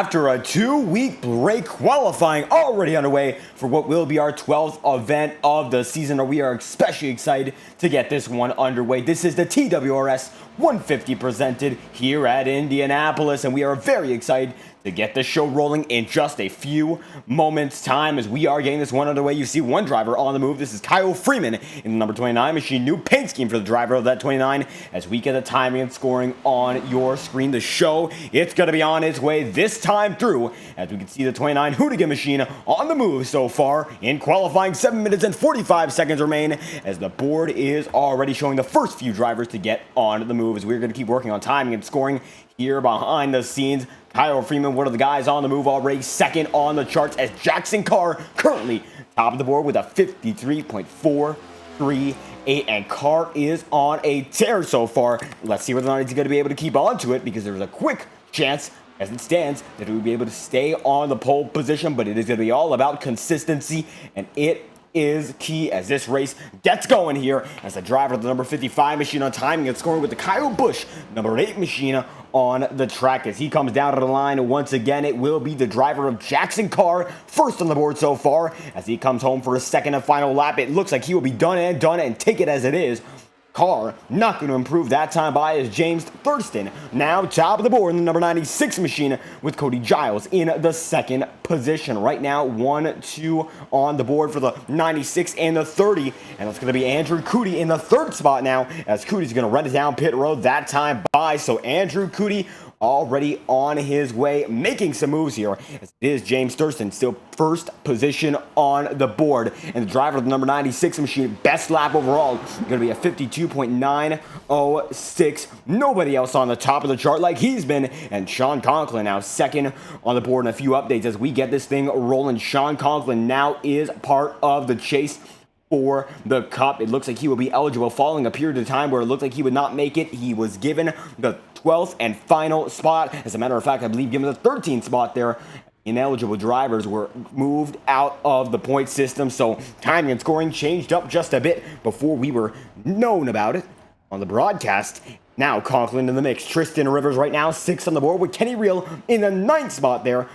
After a 2-week break, qualifying already underway for what will be our 12th event of the season. We are especially excited to get this one underway. This is the TWRS 150 presented here at Indianapolis, and we are very excited to get the show rolling in just a few moments' time. As we are getting this one underway, you see one driver on the move. This is Kyle Freeman in the number 29 machine. New paint scheme for the driver of that 29. As we get the timing and scoring on your screen, the show, it's going to be on its way this time through. As we can see the 29 Hoonigan machine on the move so far in qualifying. 7 minutes and 45 seconds remain as the board is already showing the first few drivers to get on the move. As we're going to keep working on timing and scoring here behind the scenes. Kyle Freeman, one of the guys on the move already, second on the charts as GAVINCAR currently top of the board with a 53.438, and Carr is on a tear so far. Let's see whether or not he's going to be able to keep on to it, because there's a quick chance, as it stands, that he will be able to stay on the pole position, but it is going to be all about consistency, and it is key as this race gets going here as the driver of the number 55 machine on timing and scoring with the Kyle Busch number 8 machine on the track. As he comes down to the line once again, it will be the driver of GAVINCAR first on the board so far as he comes home for a second and final lap. It looks like he will be done and take it as it is. Carr not going to improve that time by as James Thurston now top of the board in the number 96 machine with Cody Giles in the second position. Right now 1-2 on the board for the 96 and the 30, and it's going to be Andrew Cootie in the third spot now as Cootie's going to run it down pit road that time by. So Andrew Cootie already on his way, making some moves here. As it is James Thurston still first position on the board, and the driver of the number 96 machine, best lap overall, going to be a 52.906. Nobody else on the top of the chart like he's been, and Sean Conklin now second on the board. And a few updates as we get this thing rolling. Sean Conklin now is part of the chase for the Cup. It looks like he will be eligible following a period of time where it looked like he would not make it. He was given the 12th and final spot. As a matter of fact, I believe given the 13th spot there. Ineligible drivers were moved out of the point system, so timing and scoring changed up just a bit before we were known about it on the broadcast. Now Conklin in the mix. Tristan Rivers right now 6th on the board with Kenny Reel in the 9th spot there.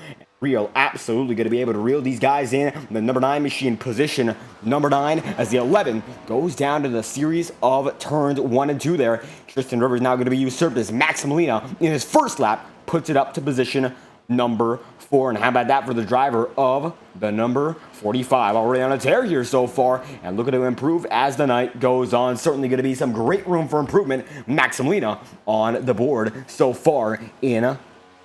Reel absolutely going to be able to reel these guys in. The number 9 machine position number 9 as the 11 goes down to the series of turns 1 and 2 there. Tristan Rivers now going to be usurped as Max Molina in his first lap puts it up to position number 4. And how about that for the driver of the number 45? Already on a tear here so far, and looking to improve as the night goes on. Certainly going to be some great room for improvement. Max Molina on the board so far in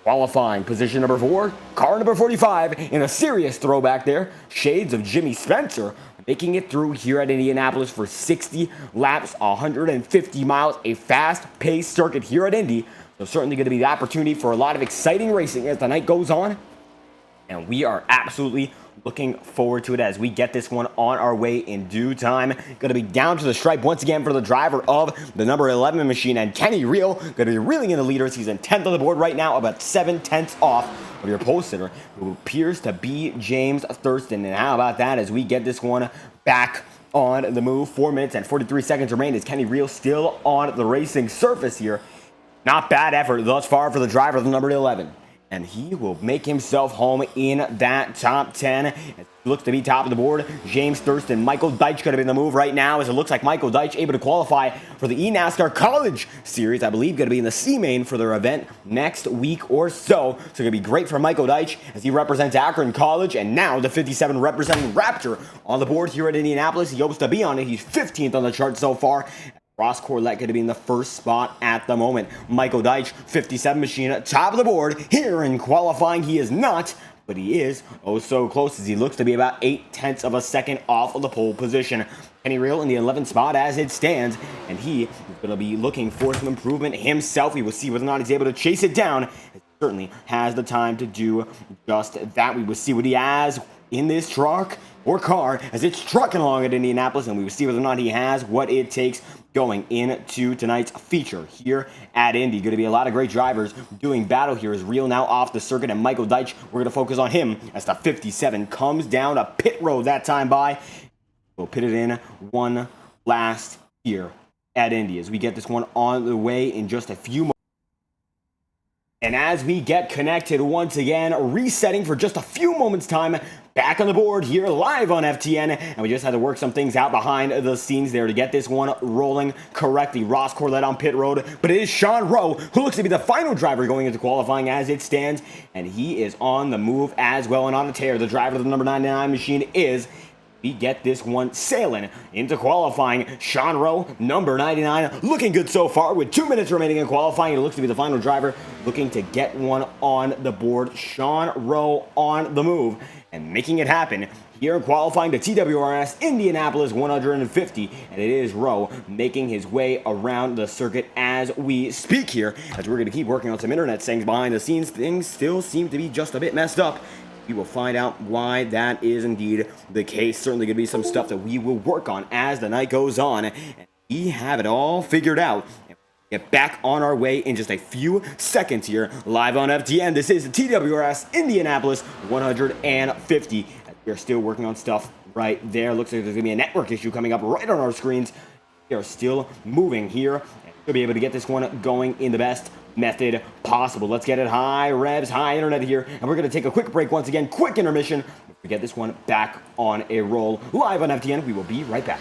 qualifying. Position number 4, car number 45 in a serious throwback there. Shades of Jimmy Spencer making it through here at Indianapolis for 60 laps, 150 miles, a fast-paced circuit here at Indy. So certainly going to be the opportunity for a lot of exciting racing as the night goes on. And we are absolutely looking forward to it as we get this one on our way in due time. Going to be down to the stripe once again for the driver of the number 11 machine, and Kenny Reel going to be reeling in the leaders. He's in 10th on the board right now, about 7/10 off of your pole sitter, who appears to be James Thurston. And how about that as we get this one back on the move? 4 minutes and 43 seconds remain as Kenny Reel still on the racing surface here. Not bad effort thus far for the driver of the number 11. And he will make himself home in that top 10. It looks to be top of the board. James Thurston, Michael Deitch going to be in the move right now, as it looks like Michael Deitch able to qualify for the NASCAR College Series. I believe going to be in the C-Main for their event next week or so. So going to be great for Michael Deitch as he represents Akron College, and now the 57 representing Raptor on the board here at Indianapolis. He hopes to be on it. He's 15th on the chart so far. Ross Corlett going to be in the first spot at the moment. Michael Deitch, 57 machine, top of the board here in qualifying. He is not, but he is oh so close as he looks to be about 8/10 of a second off of the pole position. Kenny Reel in the 11th spot as it stands, and he is going to be looking for some improvement himself. We will see whether or not he's able to chase it down. He certainly has the time to do just that. We will see what he has in this truck or car as it's trucking along at Indianapolis, and we will see whether or not he has what it takes going into tonight's feature here at Indy. Going to be a lot of great drivers doing battle here as Reel now off the circuit, and Michael Deitch, we're going to focus on him as the 57 comes down a pit road that time by. We'll pit it in one last here at Indy as we get this one on the way in just a few moments. And as we get connected once again, resetting for just a few moments time, back on the board here live on FTN, and we just had to work some things out behind the scenes there to get this one rolling correctly. Ross Corlett on pit road, but it is Sean Rowe who looks to be the final driver going into qualifying as it stands, and he is on the move as well and on a tear. The driver of the number 99 machine is... We get this one sailing into qualifying. Sean Rowe, number 99, looking good so far with 2 minutes remaining in qualifying. It looks to be the final driver looking to get one on the board. Sean Rowe on the move and making it happen here in qualifying to TWRS Indianapolis 150. And it is Rowe making his way around the circuit as we speak here. As we're going to keep working on some internet things behind the scenes, things still seem to be just a bit messed up. We will find out why that is indeed the case. Certainly going to be some stuff that we will work on as the night goes on. And we have it all figured out. Get back on our way in just a few seconds here, live on FTN. This is TWRS Indianapolis 150. We are still working on stuff right there. Looks like there's going to be a network issue coming up right on our screens. We are still moving here. We'll be able to get this one going in the best method possible. Let's get it high revs, high internet here, and we're going to take a quick break once again, quick intermission. We get this one back on a roll live on FTN. We will be right back.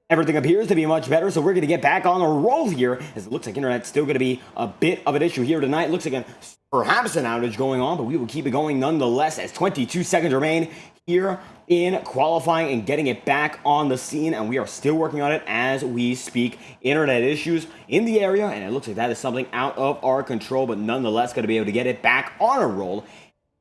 Everything appears to be much better, so we're going to get back on a roll here, as it looks like internet's still going to be a bit of an issue here tonight. Looks like perhaps an outage going on, but we will keep it going nonetheless as 22 seconds remain here in qualifying and getting it back on the scene, and we are still working on it as we speak. Internet issues in the area, and it looks like that is something out of our control, but nonetheless going to be able to get it back on a roll.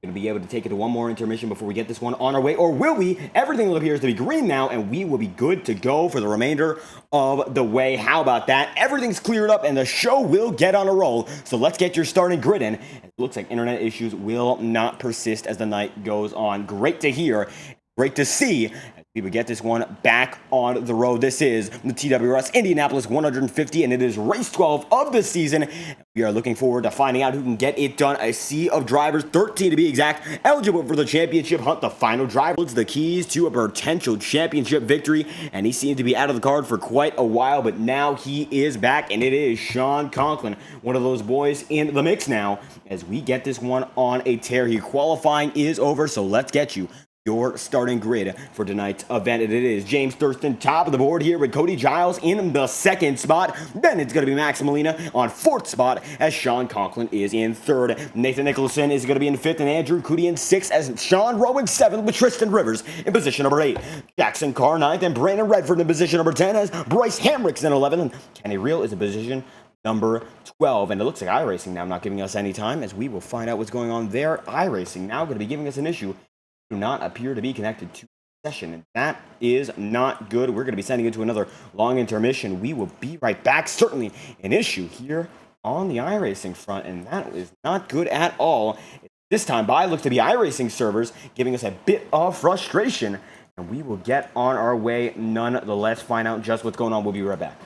Going to be able to take it to one more intermission before we get this one on our way, or will we? Everything appears to be green now, and we will be good to go for the remainder of the way. How about that? Everything's cleared up, and the show will get on a roll. So let's get your starting grid in. It looks like internet issues will not persist as the night goes on. Great to hear. Great to see. We would get this one back on the road. This is the TWRS Indianapolis 150, and it is race 12 of the season. We are looking forward to finding out who can get it done. A sea of drivers, 13 to be exact, eligible for the championship hunt. The final driver holds the keys to a potential championship victory, and he seemed to be out of the card for quite a while, but now he is back, and it is Sean Conklin, one of those boys in the mix now, as we get this one on a tear here. Qualifying is over, so let's get you your starting grid for tonight's event. And it is James Thurston top of the board here with Cody Giles in the second spot. Then it's going to be Max Molina on fourth spot as Sean Conklin is in third. Nathan Nicholson is going to be in fifth and Andrew Cootie in sixth as Sean Rowe in seventh with Tristan Rivers in position number 8. Jackson Carr ninth and Brandon Redford in position number 10 as Bryce Hamrick's in 11th and Kenny Reel is in position number 12. And it looks like iRacing now not giving us any time, as we will find out what's going on there. iRacing now going to be giving us an issue. Do not appear to be connected to the session, and that is not good. We're going to be sending it to another long intermission. We will be right back. Certainly an issue here on the iRacing front, and that is not good at all. This time by looks to be iRacing servers giving us a bit of frustration, and we will get on our way nonetheless. Find out just what's going on. We'll be right back.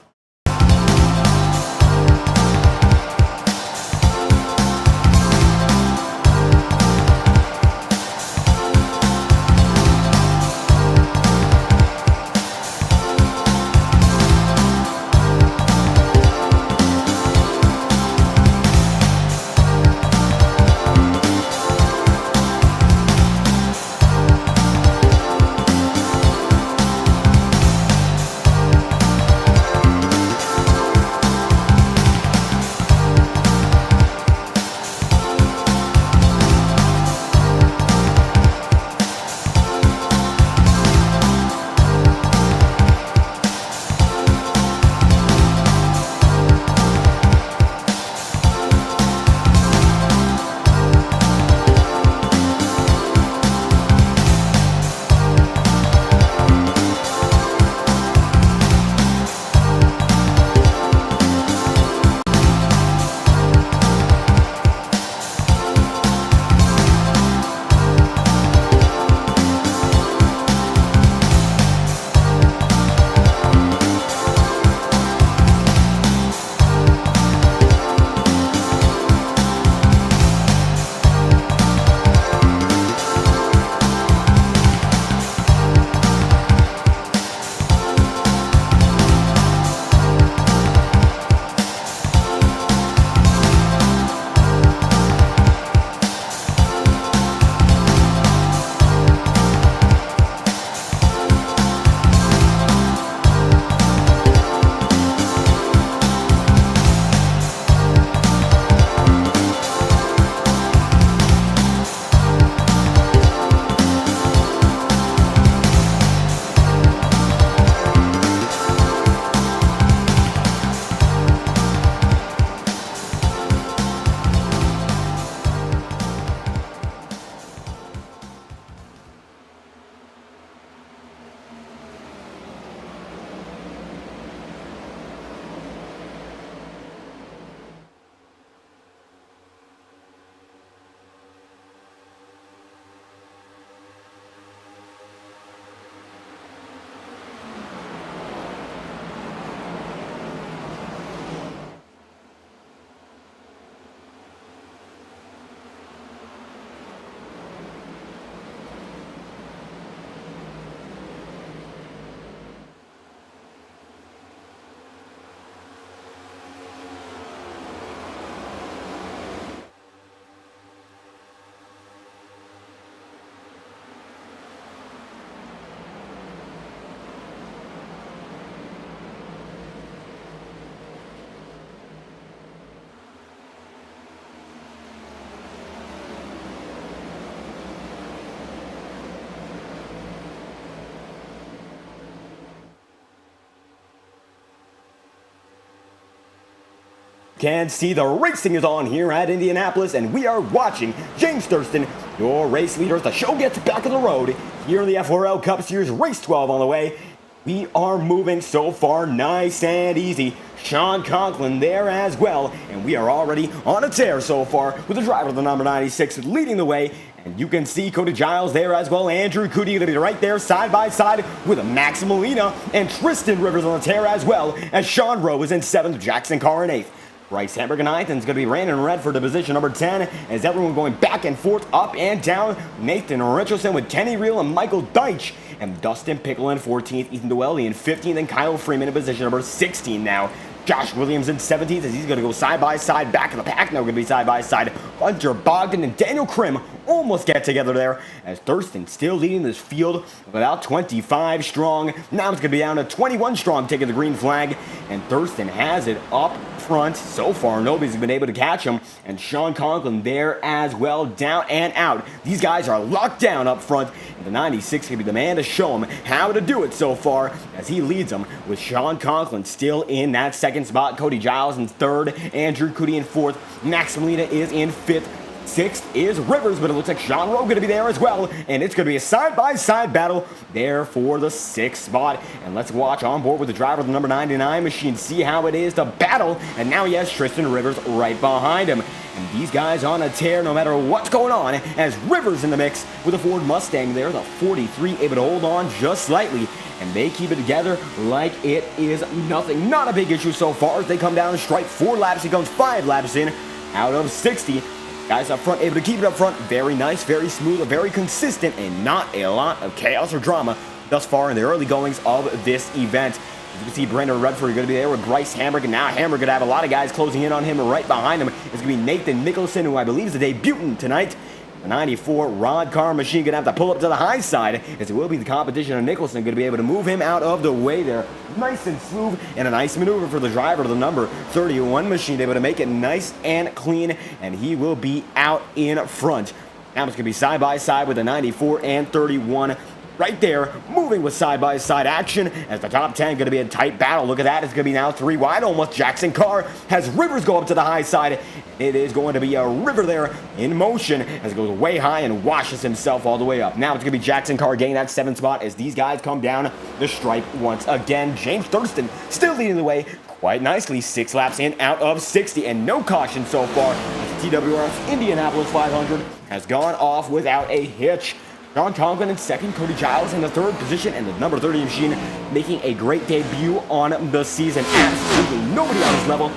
can see, the racing is on here at Indianapolis, and we are watching James Thurston, your race leader, as the show gets back on the road here in the FORL Cup Series, race 12 on the way. We are moving so far nice and easy. Sean Conklin there as well, and we are already on a tear so far with the driver of the number 96 leading the way. And you can see Cody Giles there as well. Andrew Cootie going to be right there side by side with Max Molina and Tristan Rivers on the tear as well, as Sean Rowe is in 7th, Jackson Carr in 8th. Bryce Hamburg and 9th, and it's going to be Brandon Redford to position number 10, as everyone going back and forth, up and down. Nathan Richardson with Kenny Reel and Michael Deitch, and Dustin Pickle in 14th, Ethan Dwelly in 15th, and Kyle Freeman in position number 16 now. Josh Williams in 17th, as he's going to go side by side back in the pack. Now we're going to be side by side. Hunter Bogdan and Daniel Krim almost get together there, as Thurston still leading this field with about 25 strong. Now it's going to be down to 21 strong taking the green flag, and Thurston has it up front. So far, nobody's been able to catch him, and Sean Conklin there as well, down and out. These guys are locked down up front, and the 96 can be the man to show him how to do it so far, as he leads them with Sean Conklin still in that second spot, Cody Giles in 3rd, Andrew Cootie in 4th, Max Molina is in 5th, 6th is Rivers, but it looks like Sean Rowe going to be there as well, and it's going to be a side-by-side battle there for the 6th spot. And let's watch on board with the driver of the number 99 machine, see how it is to battle, and now he has Tristan Rivers right behind him. And these guys on a tear no matter what's going on, as Rivers in the mix with a Ford Mustang there, the 43 able to hold on just slightly, and they keep it together like it is nothing. Not a big issue so far as they come down and strike 4 laps. He comes 5 laps in out of 60. Guys up front able to keep it up front. Very nice, very smooth, very consistent, and not a lot of chaos or drama thus far in the early goings of this event. As you can see, Brandon Redford going to be there with Bryce Hamburg, and now Hamburg going to have a lot of guys closing in on him, and right behind him is going to be Nathan Nicholson, who I believe is the debutant tonight. The 94 Rod Car machine going to have to pull up to the high side, as it will be the competition of Nicholson going to be able to move him out of the way there. Nice and smooth, and a nice maneuver for the driver of the number 31 machine, able to make it nice and clean, and he will be out in front. Now it's going to be side by side with the 94 and 31. Right there, moving with side-by-side action, as the top 10 going to be a tight battle. Look at that, it's going to be now 3 wide almost. Jackson Carr has Rivers go up to the high side. It is going to be a River there in motion, as it goes way high and washes himself all the way up. Now it's going to be Jackson Carr getting that 7th spot as these guys come down the stripe once again. James Thurston still leading the way quite nicely, 6 laps in out of 60, and no caution so far, as the TWRS Indianapolis 500 has gone off without a hitch. Sean Conklin in 2nd, Cody Giles in the 3rd position, and the number 30 machine making a great debut on the season. Absolutely nobody on his level.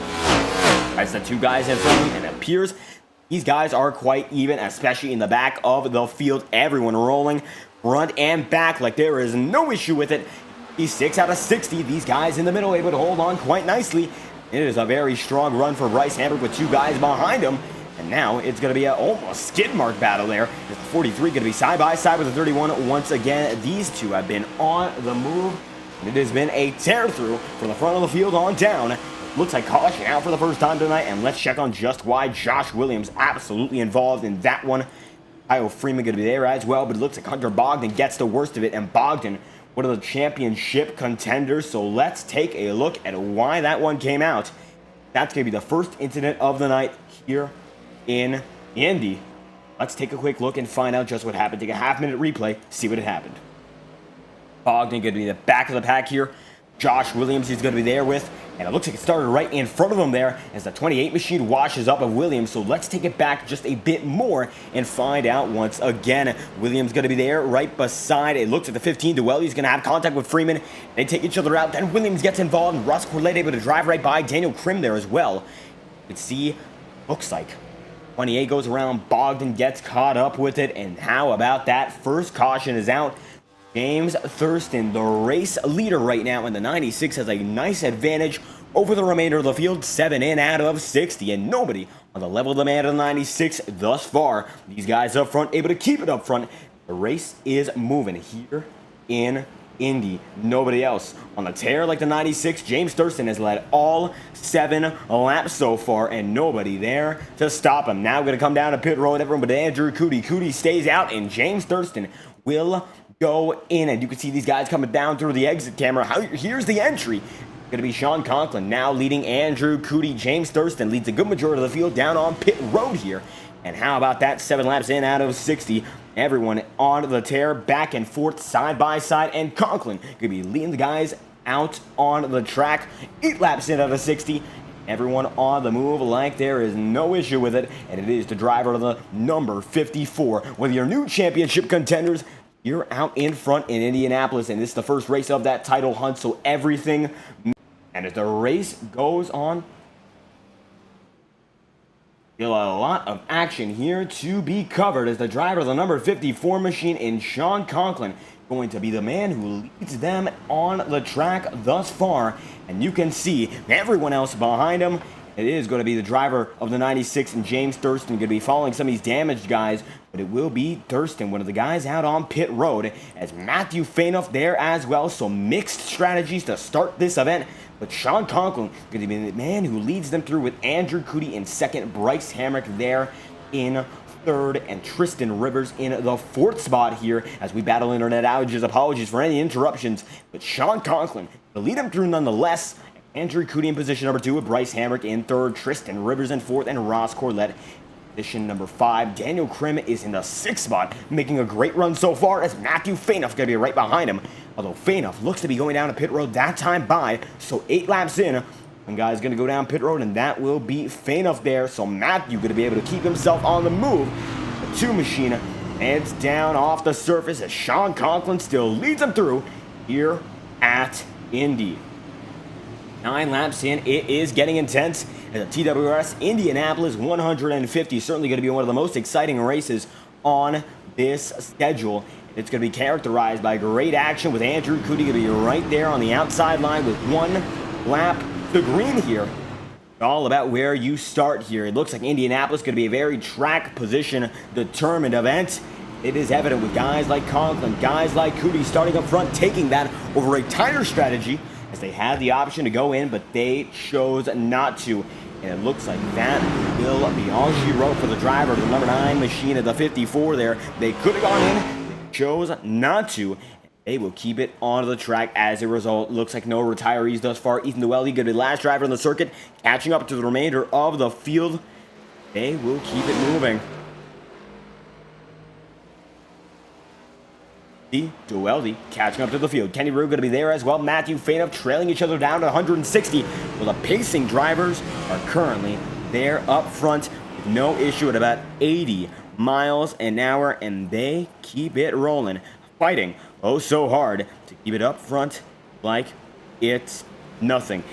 As the 2 guys in front of him, and it appears these guys are quite even, especially in the back of the field. Everyone rolling front and back like there is no issue with it. He's 6 out of 60. These guys in the middle able to hold on quite nicely. It is a very strong run for Bryce Hamburg with 2 guys behind him. And now it's going to be an almost skid mark battle there. The 43 going to be side by side with the 31 once again. These 2 have been on the move, and it has been a tear through from the front of the field on down. Looks like caution out for the first time tonight, and let's check on just why. Josh Williams absolutely involved in that one. Kyle Freeman going to be there as well, but it looks like Hunter Bogdan gets the worst of it, and Bogdan, one of the championship contenders. So let's take a look at why that one came out. That's going to be the first incident of the night here in Indy. Let's take a quick look and find out just what happened. Take a half-minute replay, see what had happened. Bogdan going to be in the back of the pack here. Josh Williams he's going to be there with, and it looks like it started right in front of him there as the 28 machine washes up of Williams. So let's take it back just a bit more and find out once again. Williams going to be there right beside. It looks like the 15 Dwelly is going to have contact with Freeman. They take each other out. Then Williams gets involved, and Russ Corlett able to drive right by Daniel Krim there as well. You can see, looks like 28 goes around, Bogdan gets caught up with it, and how about that? First caution is out. James Thurston, the race leader right now, and the 96 has a nice advantage over the remainder of the field, 7 in out of 60, and nobody on the level of the man of the 96 thus far. These guys up front able to keep it up front. The race is moving here in Indy. Nobody else on the tear like the 96. James Thurston has led all 7 laps so far, and nobody there to stop him. Now going to come down to pit road, everyone but Andrew Cootie. Cootie stays out, and James Thurston will go in, and you can see these guys coming down through the exit camera. Here's the entry. going to be Sean Conklin now leading Andrew Cootie. James Thurston leads a good majority of the field down on pit road here. And how about that? 7 laps in out of 60. Everyone on the tear, back and forth, side by side. And Conklin going to be leading the guys out on the track. 8 laps in out of 60. Everyone on the move like there is no issue with it. And it is the driver of the number 54. With your new championship contenders, you're out in front in Indianapolis. And this is the first race of that title hunt. So everything... And as the race goes on, still a lot of action here to be covered as the driver of the number 54 machine in Sean Conklin going to be the man who leads them on the track thus far. And you can see everyone else behind him. It is going to be the driver of the 96 and James Thurston going to be following some of these damaged guys. But it will be Thurston, one of the guys out on pit road, as Matthew Fainoff there as well. So mixed strategies to start this event. But Sean Conklin going to be the man who leads them through with Andrew Cootie in second, Bryce Hamrick there in third, and Tristan Rivers in the fourth spot here as we battle internet outages. Apologies for any interruptions, but Sean Conklin to lead them through nonetheless. Andrew Cootie in position number 2 with Bryce Hamrick in third, Tristan Rivers in fourth, and Ross Corlett position number 5. Daniel Krim is in the 6th spot, making a great run so far as Matthew Fainoff going to be right behind him. Although Fainoff looks to be going down to pit road that time by, so 8 laps in, one guy's going to go down pit road, and that will be Fainoff there. So Matthew going to be able to keep himself on the move. The 2 machine heads down off the surface as Sean Conklin still leads him through here at Indy. 9 laps in, it is getting intense. At the TWRS Indianapolis 150, certainly going to be one of the most exciting races on this schedule. It's going to be characterized by great action with Andrew Cootie going to be right there on the outside line with 1 lap to green here. All about where you start here. It looks like Indianapolis going to be a very track position determined event. It is evident with guys like Conklin, guys like Cootie starting up front, taking that over a tire strategy as they had the option to go in, but they chose not to. And it looks like that will be all she wrote for the driver of the number 9 machine at the 54 there. They could have gone in, they chose not to. They will keep it on the track as a result. Looks like no retirees thus far. Ethan Duelli going to be the last driver on the circuit, catching up to the remainder of the field. They will keep it moving. Duelli catching up to the field. Kenny Rue going to be there as well. Matthew Fainoff trailing each other down to 160. Well, the pacing drivers are currently there up front with no issue at about 80 miles an hour, and they keep it rolling, fighting oh so hard to keep it up front like it's nothing.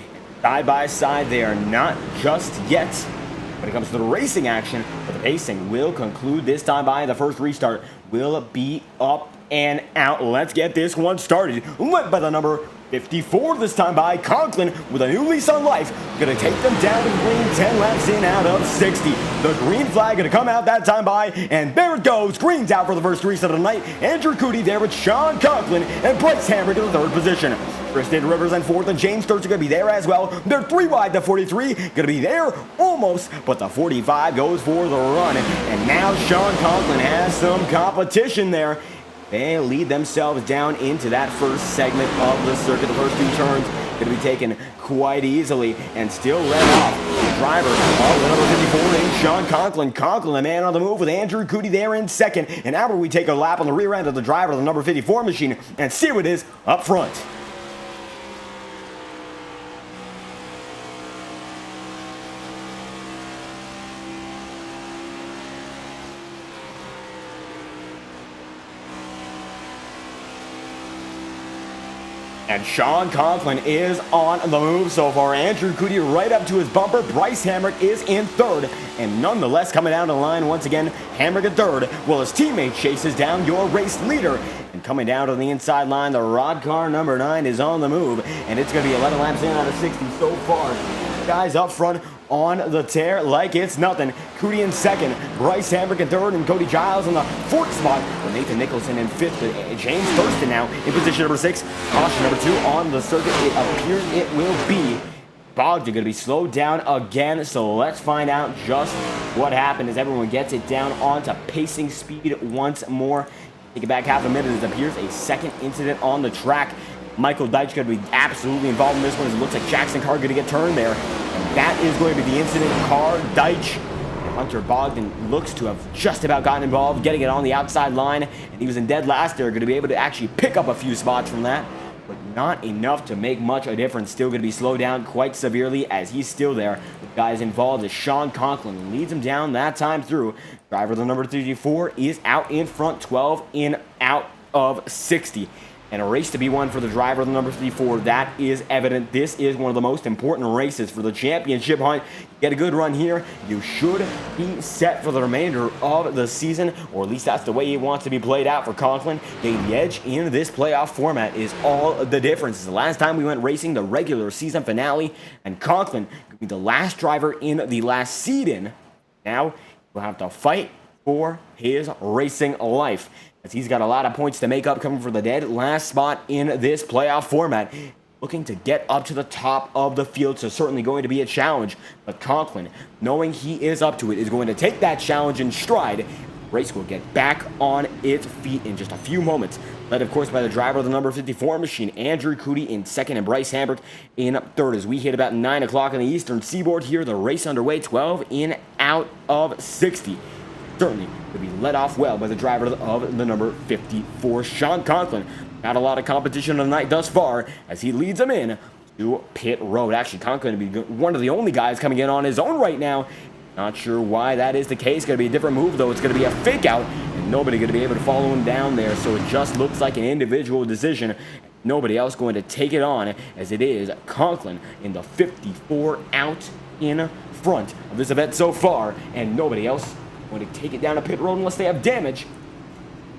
Side by side, they are not just yet when it comes to the racing action, but the pacing will conclude this time by. The first restart will be up and out. Let's get this one started. Led by the number 54 this time by Conklin with a new lease on life. Gonna take them down to the green 10 laps in out of 60. The green flag gonna come out that time by, and there it goes. Green's out for the first reset of the night. Andrew Cootie there with Sean Conklin and Bryce Hamrick in the 3rd position. Tristan Rivers in 4th, and James Thurston gonna be there as well. They're 3 wide, the 43 gonna be there almost, but the 45 goes for the run. And now Sean Conklin has some competition there. They lead themselves down into that first segment of the circuit. The first 2 turns going to be taken quite easily and still led off the driver of the number 54 in Sean Conklin. Conklin, the man on the move with Andrew Cootie there in 2nd. And now we take a lap on the rear end of the driver of the number 54 machine and see who it is up front. And Sean Conklin is on the move so far. Andrew Cootie right up to his bumper. Bryce Hamrick is in 3rd. And nonetheless, coming down the line once again, Hamrick in 3rd. While his teammate chases down your race leader. And coming down to the inside line, the Rod car number 9 is on the move. And it's going to be 11 laps in out of 60 so far. Guys up front on the tear like it's nothing. Cootie in 2nd, Bryce Hamrick in 3rd, and Cody Giles in the 4th spot. With Nathan Nicholson in 5th. James Thurston now in position number 6. Caution number 2 on the circuit. It appears it will be Bogdan going to be slowed down again. So let's find out just what happened as everyone gets it down onto pacing speed once more. Take it back half a minute. It appears a second incident on the track. Michael Deitch going to be absolutely involved in this one, as it looks like Jackson Carr going to get turned there. And that is going to be the incident. Carr, Deitch, and Hunter Bogdan looks to have just about gotten involved, getting it on the outside line, and he was in dead last there, going to be able to actually pick up a few spots from that, but not enough to make much a difference. Still going to be slowed down quite severely as he's still there. The guys involved as Sean Conklin leads him down that time through. Driver the number 34 is out in front, 12 in out of 60. And a race to be won for the driver of the number 54. That is evident. This is one of the most important races for the championship hunt. Get a good run here, you should be set for the remainder of the season, or at least that's the way it wants to be played out for Conklin. Getting the edge in this playoff format is all the difference. The last time we went racing the regular season finale, and Conklin could be the last driver in the last seed-in. Now he'll have to fight for his racing life, as he's got a lot of points to make up coming for the dead last spot in this playoff format. Looking to get up to the top of the field, so certainly going to be a challenge. But Conklin, knowing he is up to it, is going to take that challenge in stride. Race will get back on its feet in just a few moments. Led, of course, by the driver of the number 54 machine, Andrew Cootie in second, and Bryce Hambrick in third. As we hit about 9 o'clock on the eastern seaboard here, the race underway, 12 in out of 60. Certainly to be led off well by the driver of the number 54, Sean Conklin. Not a lot of competition on the night thus far, as he leads them in to pit road. Actually, Conklin will be one of the only guys coming in on his own right now. Not sure why that is the case. Going to be a different move, though. It's going to be a fake out, and nobody going to be able to follow him down there. So it just looks like an individual decision. Nobody else going to take it on, as it is Conklin in the 54 out in front of this event so far, and nobody else going to take it down to pit road unless they have damage.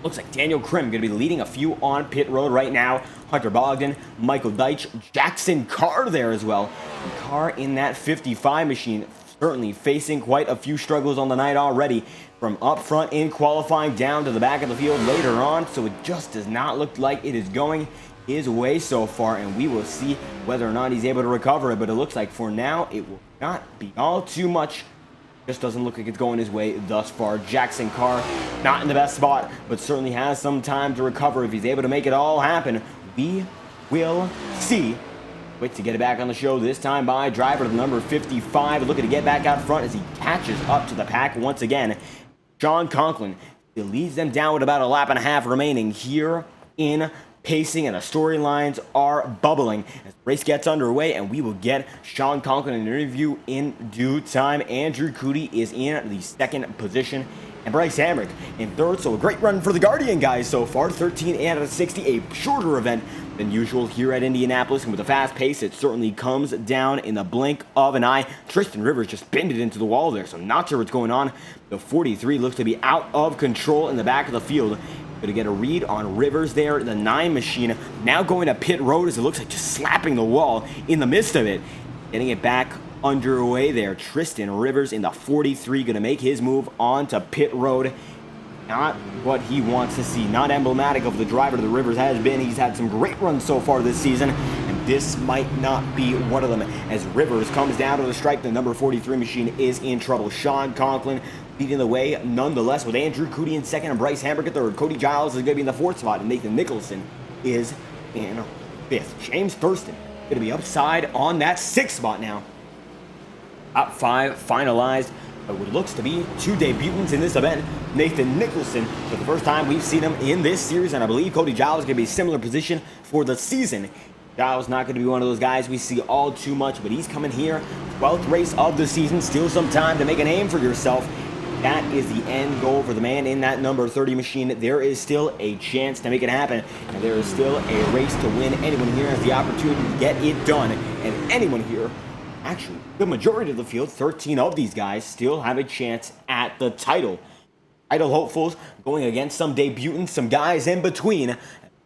Looks like Daniel Krim going to be leading a few on pit road right now. Hunter Bogdan, Michael Deitch, Jackson Carr there as well. And Carr in that 55 machine, certainly facing quite a few struggles on the night already, from up front in qualifying down to the back of the field later on. So it just does not look like it is going his way so far, and we will see whether or not he's able to recover it. But it looks like for now it will not be all too much. Just doesn't look like it's going his way thus far. Jackson Carr, not in the best spot, but certainly has some time to recover. If he's able to make it all happen, we will see. Wait to get it back on the show, this time by driver the number 55, looking to get back out front as he catches up to the pack once again. Sean Conklin, he leads them down with about a lap and a half remaining here in pacing, and the storylines are bubbling as the race gets underway, and we will get Sean Conklin an interview in due time. Andrew Cootie is in the second position, and Bryce Hambrick in third. So a great run for the Guardian guys so far. 13 out of 60, a shorter event than usual here at Indianapolis, and with a fast pace, it certainly comes down in the blink of an eye. Tristan Rivers just bended into the wall there, so not sure what's going on. The 43 looks to be out of control in the back of the field. Going to get a read on Rivers there. The 9 machine now going to pit road, as it looks like just slapping the wall in the midst of it. Getting it back underway there. Tristan Rivers in the 43 going to make his move on to pit road. Not what he wants to see. Not emblematic of the driver that Rivers has been. He's had some great runs so far this season, and this might not be one of them. As Rivers comes down to the stripe, the number 43 machine is in trouble. Sean Conklin leading the way nonetheless, with Andrew Cootie in second and Bryce Hambrick at third. Cody Giles is going to be in the fourth spot, and Nathan Nicholson is in fifth. James Thurston going to be upside on that sixth spot now. Top 5 finalized. What looks to be 2 debutants in this event. Nathan Nicholson, for the first time we've seen him in this series, and I believe Cody Giles is going to be a similar position for the season. Giles not going to be one of those guys we see all too much, but he's coming here, 12th race of the season, still some time to make a name for yourself. That is the end goal for the man in that number 30 machine. There is still a chance to make it happen, and there is still a race to win. Anyone here has the opportunity to get it done, and anyone here, actually, the majority of the field, 13 of these guys, still have a chance at the title. Title hopefuls going against some debutants, some guys in between.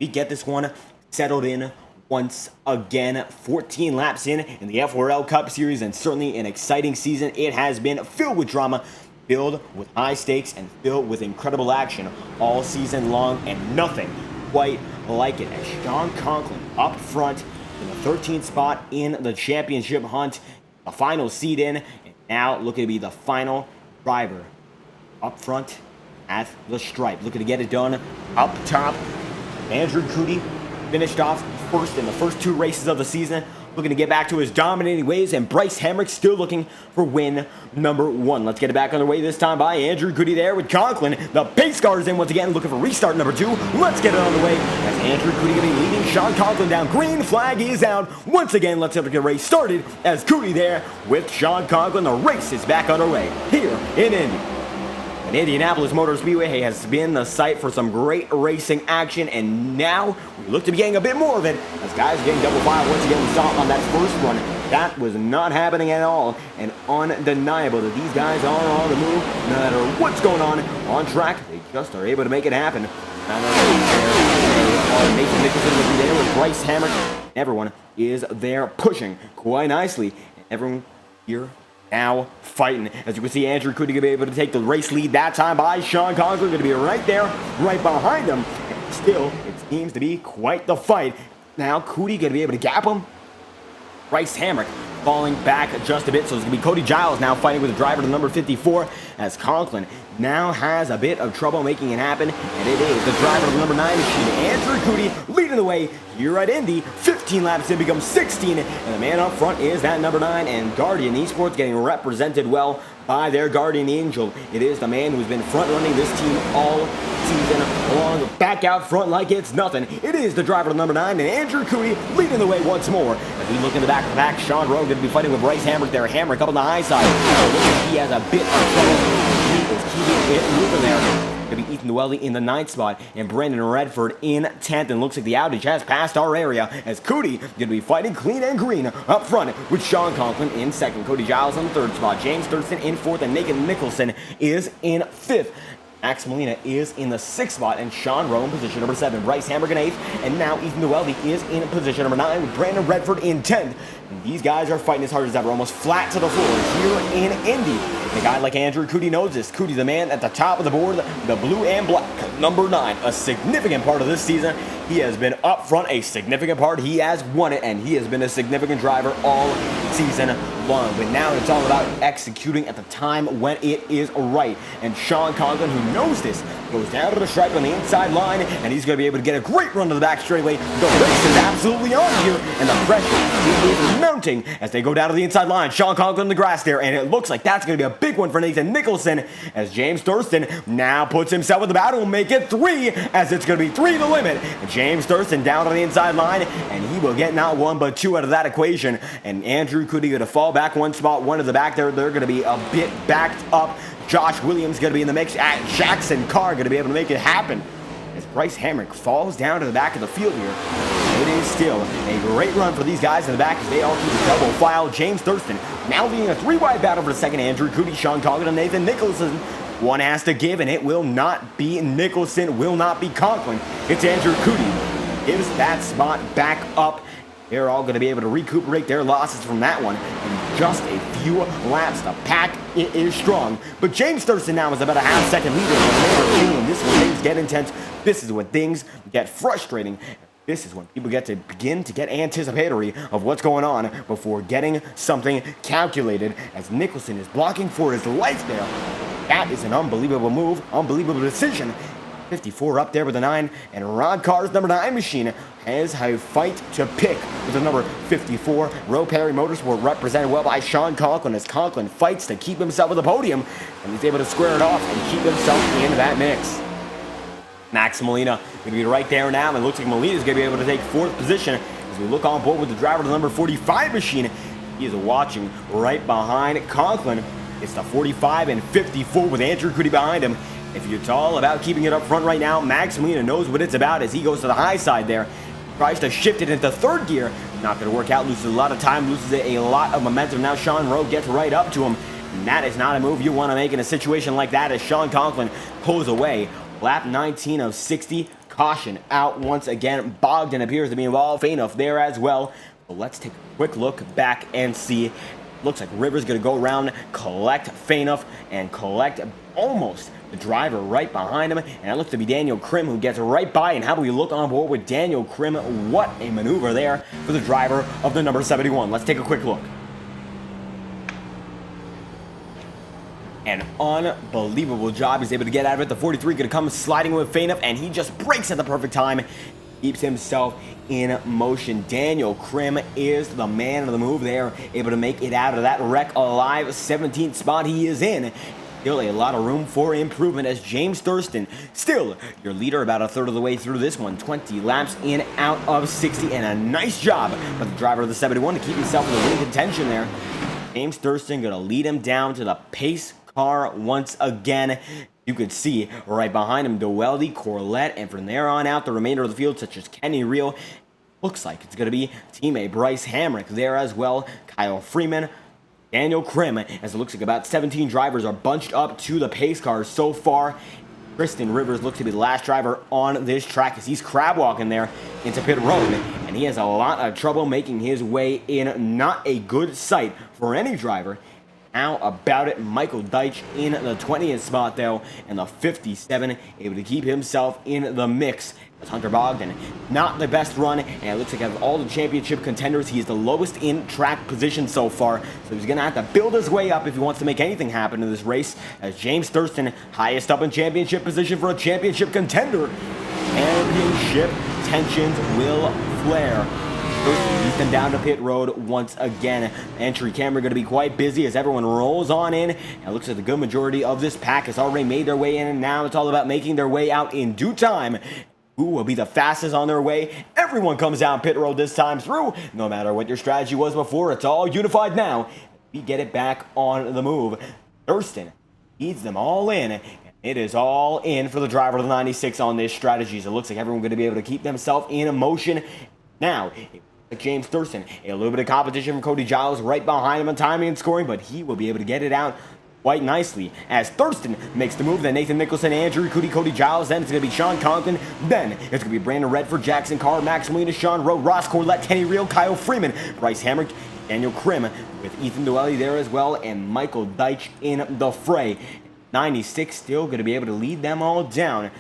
We get this one settled in once again. 14 laps in the FORL Cup Series, and certainly an exciting season. It has been filled with drama, filled with high stakes, and filled with incredible action all season long, and nothing quite like it. As Sean Conklin up front in the 13th spot in the championship hunt, the final seed in, and now looking to be the final driver up front at the stripe, looking to get it done up top. Andrew Cootie finished off first in the first 2 races of the season, looking to get back to his dominating ways, and Bryce Hamrick still looking for win number 1. Let's get it back underway this time by Andrew Goody there with Conklin. The pace car is in once again, looking for restart number 2. Let's get it on the way as Andrew Goody going to be leading Sean Conklin down. Green flag is out. Once again, let's get the race started as Goody there with Sean Conklin. The race is back underway here in Indy. And Indianapolis Motor Speedway has been the site for some great racing action, and now we look to be getting a bit more of it as guys are getting double file. Once again, we saw on that first run, that was not happening at all, and undeniable that these guys are on the move. No matter what's going on track, they just are able to make it happen. Nathan Nicholson will be there with Bryce Hamrick. Everyone is there pushing quite nicely. Everyone here now fighting. As you can see, Andrew Goody going to be able to take the race lead that time by Sean Conklin. Going to be right there, right behind him. And still, it seems to be quite the fight. Now, Goody going to be able to gap him. Bryce Hamrick falling back just a bit. So it's going to be Cody Giles now fighting with the driver to number 54 as Conklin now has a bit of trouble making it happen. And it is the driver of the number 9 machine, Andrew Goody, leading the way here at Indy. 15 laps in becomes 16. And the man up front is that number 9, and Guardian Esports getting represented well by their Guardian Angel. It is the man who's been front running this team all season long, back out front like it's nothing. It is the driver of number 9, and Andrew Goody leading the way once more. As we look in the back of the pack, Sean Rowe going to be fighting with Bryce Hamrick there. Hamrick up on the high side. He has a bit of trouble. He is keeping it moving there. Going to be Ethan Dwelly in the 9th spot and Brandon Redford in 10th. And looks like the outage has passed our area as Goody going to be fighting clean and green up front with Sean Conklin in 2nd. Cody Giles on the 3rd spot. James Thurston in 4th, and Nathan Nicholson is in 5th. Max Molina is in the 6th spot, and Sean Rowe in position number 7. Bryce Hamrick in 8th, and now Ethan Dwelly is in position number 9 with Brandon Redford in 10th. And these guys are fighting as hard as ever, almost flat to the floor here in Indy. And a guy like Andrew Goody knows this. Goody, the man at the top of the board, the blue and black, number 9, a significant part of this season. He has been up front a significant part. He has won it, and he has been a significant driver all season long. But now it's all about executing at the time when it is right. And Sean Conklin, who knows this, goes down to the stripe on the inside line, and he's going to be able to get a great run to the back straightaway. The race is absolutely on here, and the pressure is mounting as they go down to the inside line. Sean Conklin in the grass there, and it looks like that's going to be a big one for Nathan Nicholson as James Thurston now puts himself in the battle and make it 3 as it's going to be 3 the limit. And James Thurston down on the inside line, and he will get not 1 but 2 out of that equation. And Andrew Goody going to fall back 1 spot, 1 to the back there. They're going to be a bit backed up. Josh Williams going to be in the mix. Jackson Carr going to be able to make it happen as Bryce Hamrick falls down to the back of the field here. It is still a great run for these guys in the back as they all keep a double file. James Thurston now leading a 3-wide battle for the 2nd. Andrew Goody, Sean Conklin, and Nathan Nicholson. One has to give, and it will not be Nicholson, will not be Conklin. It's Andrew Goody. Gives that spot back up. They're all going to be able to recuperate their losses from that one in just a few laps. The pack is strong, but James Thurston now is about a half-second leader. And this is when things get intense. This is when things get frustrating. This is when people get to begin to get anticipatory of what's going on before getting something calculated as Nicholson is blocking for his life there. That is an unbelievable move, unbelievable decision. 54 up there with the 9, and Rod Carr's number 9 machine has a fight to pick with the number 54. Roe Perry Motorsport represented well by Sean Conklin as Conklin fights to keep himself at the podium, and he's able to square it off and keep himself in that mix. Max Molina going to be right there now, and it looks like Molina is going to be able to take 4th position as we look on board with the driver to the number 45 machine. He is watching right behind Conklin. It's the 45 and 54 with Andrew Goody behind him. If it's all about keeping it up front right now, Max Molina knows what it's about as he goes to the high side there. Tries to shift it into 3rd gear. Not going to work out. Loses a lot of time. Loses a lot of momentum. Now Sean Rowe gets right up to him. And that is not a move you want to make in a situation like that as Sean Conklin pulls away. Lap 19 of 60. Caution out once again. Bogdan appears to be involved. Fainoff there as well. But let's take a quick look back and see. Looks like Rivers going to go around, collect Fainoff, and collect almost the driver right behind him. And it looks to be Daniel Krim who gets right by. And how about we look on board with Daniel Krim? What a maneuver there for the driver of the number 71. Let's take a quick look. An unbelievable job. He's able to get out of it. The 43 going to come sliding with Fainoff, and he just breaks at the perfect time. keeps himself in motion. Daniel Krim is the man of the move there, able to make it out of that wreck alive. 17th spot he is in. Still a lot of room for improvement as James Thurston, still your leader about a third of the way through this one. 20 laps in out of 60, and a nice job by the driver of the 71 to keep himself in the winning contention there. James Thurston going to lead him down to the pace car once again. You could see right behind him Doelty, Corlett, and from there on out the remainder of the field, such as Kenny Reel. Looks like it's going to be teammate Bryce Hamrick there as well. Kyle Freeman, Daniel Krim, as it looks like about 17 drivers are bunched up to the pace cars so far. Tristan Rivers looks to be the last driver on this track as he's crab walking there into pit road, and he has a lot of trouble making his way in. Not a good sight for any driver. How about it? Michael Deitch in the 20th spot though, and the 57 able to keep himself in the mix. That's Hunter Bogdan. Not the best run, and it looks like out of all the championship contenders, he is the lowest in track position so far. So he's going to have to build his way up if he wants to make anything happen in this race, as James Thurston, highest up in championship position for a championship contender. Championship tensions will flare. He's been down to pit road once again. Entry camera going to be quite busy as everyone rolls on in. And it looks like the good majority of this pack has already made their way in, and now it's all about making their way out in due time. Who will be the fastest on their way? Everyone comes down pit road this time through. No matter what your strategy was before, it's all unified now. We get it back on the move. Thurston leads them all in. It is all in for the driver of the 96 on this strategy. So it looks like everyone's going to be able to keep themselves in motion. Now, James Thurston, a little bit of competition from Cody Giles right behind him on timing and scoring, but he will be able to get it out quite nicely as Thurston makes the move. Then Nathan Nicholson, Andrew Cody Giles. Then it's going to be Sean Conklin. Then it's going to be Brandon Redford, Jackson Carr, Max Molina, Sean Rowe, Ross Corlett, Kenny Reel, Kyle Freeman, Bryce Hamrick, Daniel Krim, with Ethan Doelty there as well, and Michael Deitch in the fray. 96 still going to be able to lead them all down.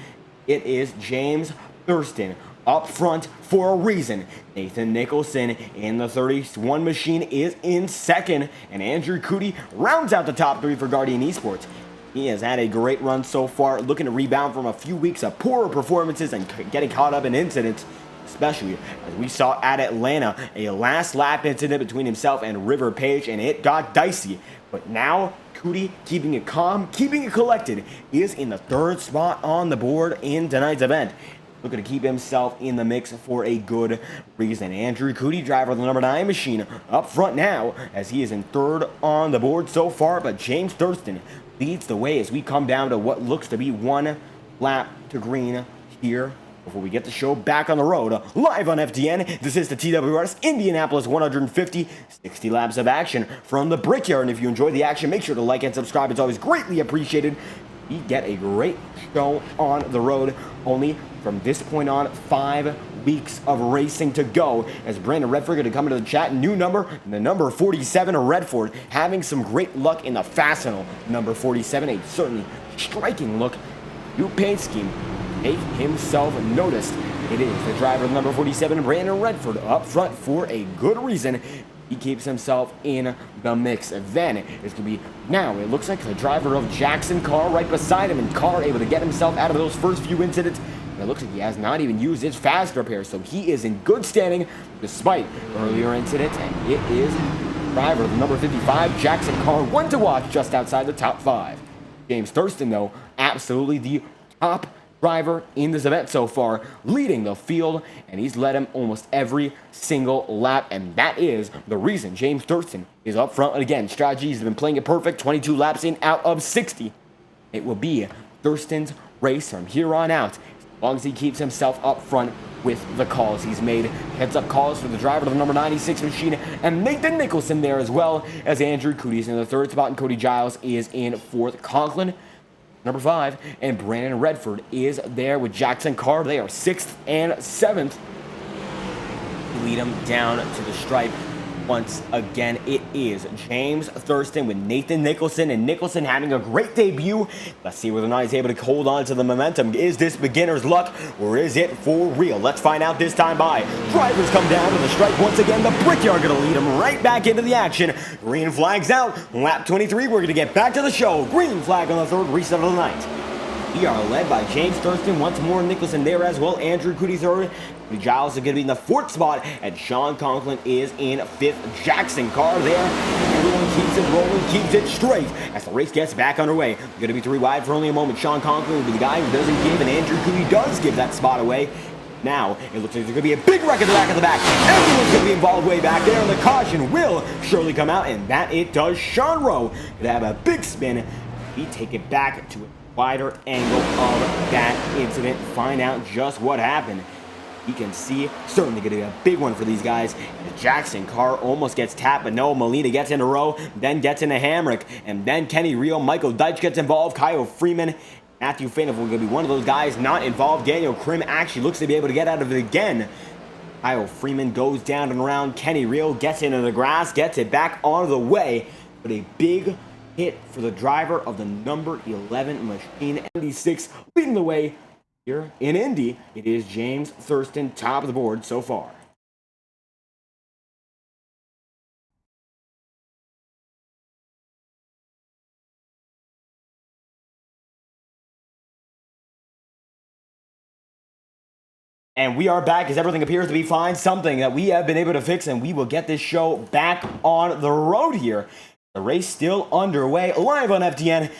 It is James Thurston up front for a reason. Nathan Nicholson in the 31 machine is in second, and Andrew Cootie rounds out the top three for Guardian Esports. He has had a great run so far, looking to rebound from a few weeks of poorer performances and getting caught up in incidents, especially as we saw at Atlanta, a last lap incident between himself and River Page, and it got dicey. But now Cootie, keeping it calm, keeping it collected, is in the third spot on the board in tonight's event. Looking to keep himself in the mix for a good reason. Andrew Cootie, driver of the number 9 machine, up front now as he is in third on the board so far. But James Thurston leads the way as we come down to what looks to be one lap to green here before we get the show back on the road. Live on FDN, this is the TWRS Indianapolis 150, 60 laps of action from the Brickyard. And if you enjoy the action, make sure to like and subscribe. It's always greatly appreciated. We get a great show on the road. Only from this point on, 5 weeks of racing to go. As Brandon Redford going to come into the chat, new number, the number 47, Redford, having some great luck in the Fastenal. Number 47, a certainly striking look. New paint scheme, make himself noticed. It is the driver of number 47, Brandon Redford, up front for a good reason. He keeps himself in the mix. And then it's going to be, now it looks like the driver of Jackson Carr right beside him, and Carr able to get himself out of those first few incidents. And it looks like he has not even used his fast repair, so he is in good standing despite earlier incidents. And it is driver of number 55, Jackson Carr, one to watch just outside the top 5. James Thurston, though, absolutely the top driver in this event so far, leading the field, and he's led him almost every single lap, and that is the reason James Thurston is up front. And again, strategies have been playing it perfect, 22 laps in out of 60. It will be Thurston's race from here on out, as long as he keeps himself up front with the calls he's made. Heads up calls for the driver of the number 96 machine, and Nathan Nicholson there as well, as Andrew Cootie's in the third spot, and Cody Giles is in fourth. Conklin, number 5, and Brandon Redford is there with Jackson Carr. They are 6th and 7th. Lead them down to the stripe. Once again, it is James Thurston with Nathan Nicholson, and Nicholson having a great debut. Let's see whether or not he's able to hold on to the momentum. Is this beginner's luck, or is it for real? Let's find out this time by. Drivers come down to the stripe once again. The Brickyard going to lead them right back into the action. Green flag's out. Lap 23, we're going to get back to the show. Green flag on the third reset of the night. We are led by James Thurston, once more Nicholson there as well. Andrew Cootie third, Giles is going to be in the 4th spot, and Sean Conklin is in 5th. Jackson Carr there. Everyone keeps it rolling, keeps it straight as the race gets back underway. Going to be 3 wide for only a moment. Sean Conklin will be the guy who doesn't give, and Andrew Cooey does give that spot away. Now, it looks like there's going to be a big wreck at the back of the back. Everyone's going to be involved way back there, and the caution will surely come out, and that it does. Sean Rowe going to have a big spin. We take it back to a wider angle of that incident, find out just what happened. You can see, certainly going to be a big one for these guys. Jackson Carr almost gets tapped, but no, Molina gets into Rowe, then gets into Hamrick, and then Kenny Rio, Michael Deitch gets involved, Kyle Freeman, Matthew Fainhoff will be one of those guys not involved. Daniel Krim actually looks to be able to get out of it again. Kyle Freeman goes down and around. Kenny Rio gets into the grass, gets it back on the way, but a big hit for the driver of the number 11 machine. 96 leading the way here in Indy. It is James Thurston, top of the board so far. And we are back as everything appears to be fine, something that we have been able to fix, and we will get this show back on the road here. The race still underway, live on FTN.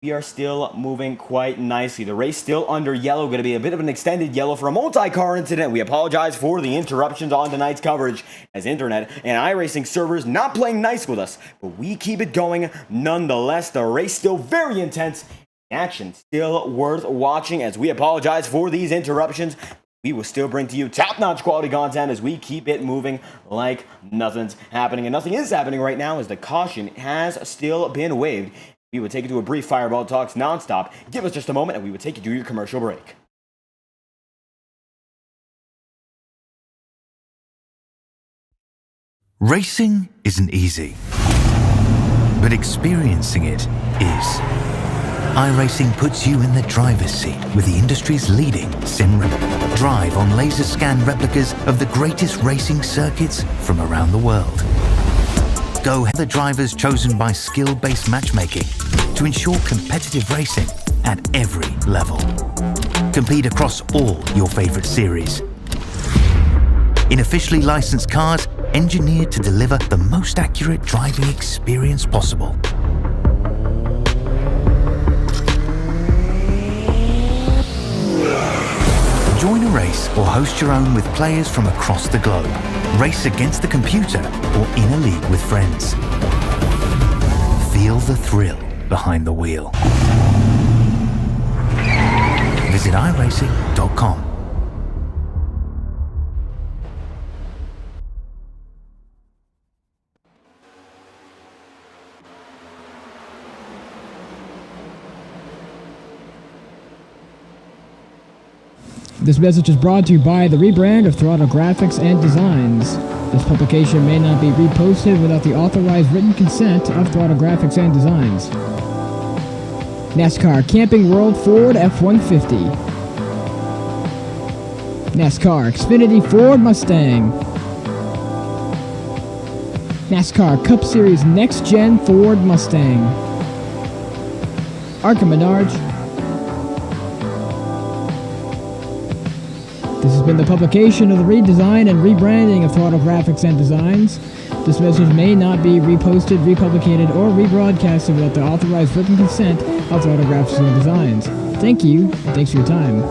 We are still moving quite nicely. The race still under yellow, going to be a bit of an extended yellow for a multi-car incident. We apologize for the interruptions on tonight's coverage as internet and iRacing servers not playing nice with us, but we keep it going nonetheless. The race still very intense. Action still worth watching as we apologize for these interruptions. We will still bring to you top-notch quality content as we keep it moving like nothing's happening. And nothing is happening right now as the caution has still been waived. We will take you to a brief Fireball Talks nonstop. Give us just a moment and we will take you to your commercial break. Racing isn't easy, but experiencing it is. iRacing puts you in the driver's seat with the industry's leading sim rig. Drive on laser scan replicas of the greatest racing circuits from around the world. Go the drivers chosen by skill-based matchmaking to ensure competitive racing at every level. Compete across all your favorite series. In officially licensed cars, engineered to deliver the most accurate driving experience possible. Join a race or host your own with players from across the globe. Race against the computer or in a league with friends. Feel the thrill behind the wheel. Visit iRacing.com. This message is brought to you by the rebrand of Throttle Graphics and Designs. This publication may not be reposted without the authorized written consent of Throttle Graphics and Designs. NASCAR Camping World Ford F-150. NASCAR Xfinity Ford Mustang. NASCAR Cup Series Next-Gen Ford Mustang. Arca Menards. This has been the publication of the redesign and rebranding of Throttle Graphics and Designs. This message may not be reposted, republicated, or rebroadcasted without the authorized written consent of Throttle Graphics and Designs. Thank you, and thanks for your time.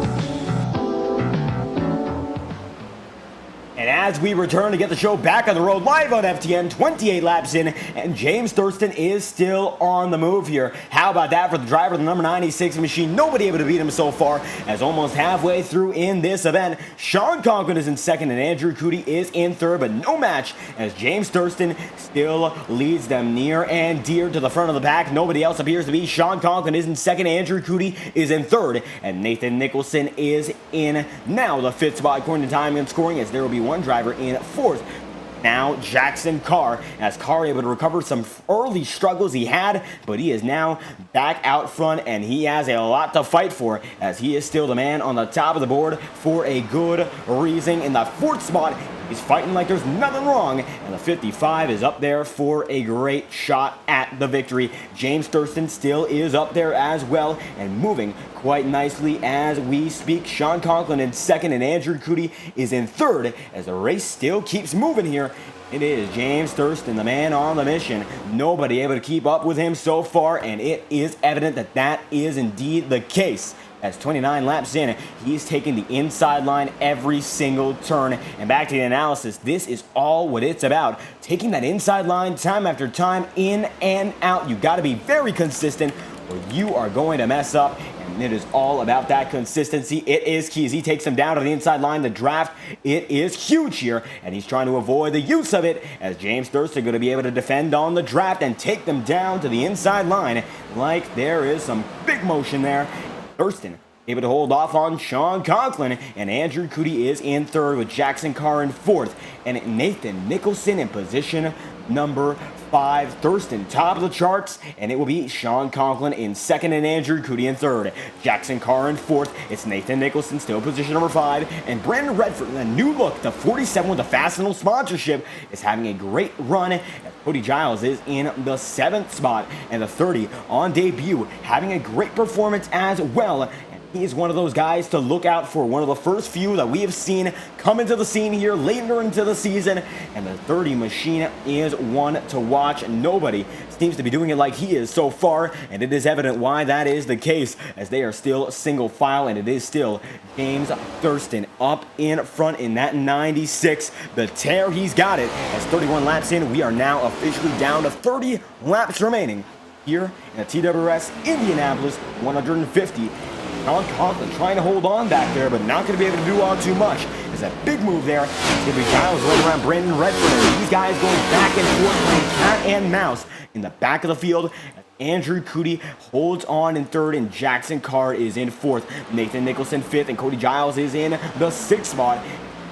And as we return to get the show back on the road live on FTN, 28 laps in, and James Thurston is still on the move here. How about that for the driver of the number 96 machine? Nobody able to beat him so far, as almost halfway through in this event. Sean Conklin is in second, and Andrew Cooty is in third, but no match as James Thurston still leads them near and dear to the front of the pack. Nobody else appears to be. Sean Conklin is in second, Andrew Cooty is in third, and Nathan Nicholson is in now the fifth spot according to time and scoring, as there will be one driver in fourth. Now Jackson Carr, as Carr able to recover some early struggles he had, but he is now back out front and he has a lot to fight for, as he is still the man on the top of the board for a good reason. In the fourth spot, He's fighting like there's nothing wrong, and the 55 is up there for a great shot at the victory. James Thurston still is up there as well, and moving quite nicely as we speak. Sean Conklin in second, and Andrew Cootie is in third, as the race still keeps moving here. It is James Thurston, the man on the mission. Nobody able to keep up with him so far, and it is evident that that is indeed the case. As 29 laps in, he's taking the inside line every single turn. And back to the analysis, this is all what it's about. Taking that inside line time after time, in and out. You got to be very consistent, or you are going to mess up. And it is all about that consistency. It is key as he takes him down to the inside line. The draft, it is huge here, and he's trying to avoid the use of it, as James Thurston going to be able to defend on the draft and take them down to the inside line like there is some big motion there. Thurston able to hold off on Sean Conklin, and Andrew Cootie is in third with Jackson Carr in fourth, and Nathan Nicholson in position number 5. Thurston top of the charts, and it will be Sean Conklin in second and Andrew Cootie in third. Jackson Carr in fourth. It's Nathan Nicholson still position number 5, and Brandon Redford, a new look, the 47 with the Fastenal sponsorship, is having a great run. Cody Giles is in the 7th spot, and the 30 on debut having a great performance as well. He is one of those guys to look out for, one of the first few that we have seen come into the scene here later into the season, and the 30 machine is one to watch. Nobody seems to be doing it like he is so far, and it is evident why that is the case, as they are still single file, and it is still James Thurston up in front in that 96. The tear, he's got it. As 31 laps in, we are now officially down to 30 laps remaining here in the TWRS Indianapolis 150. Sean Conklin trying to hold on back there, but not going to be able to do all too much. There's a big move there. It's going to be Giles right around Brandon Redford. These guys going back and forth playing cat and mouse in the back of the field. Andrew Cootie holds on in third, and Jackson Carr is in fourth. Nathan Nicholson fifth, and Cody Giles is in the 6th spot.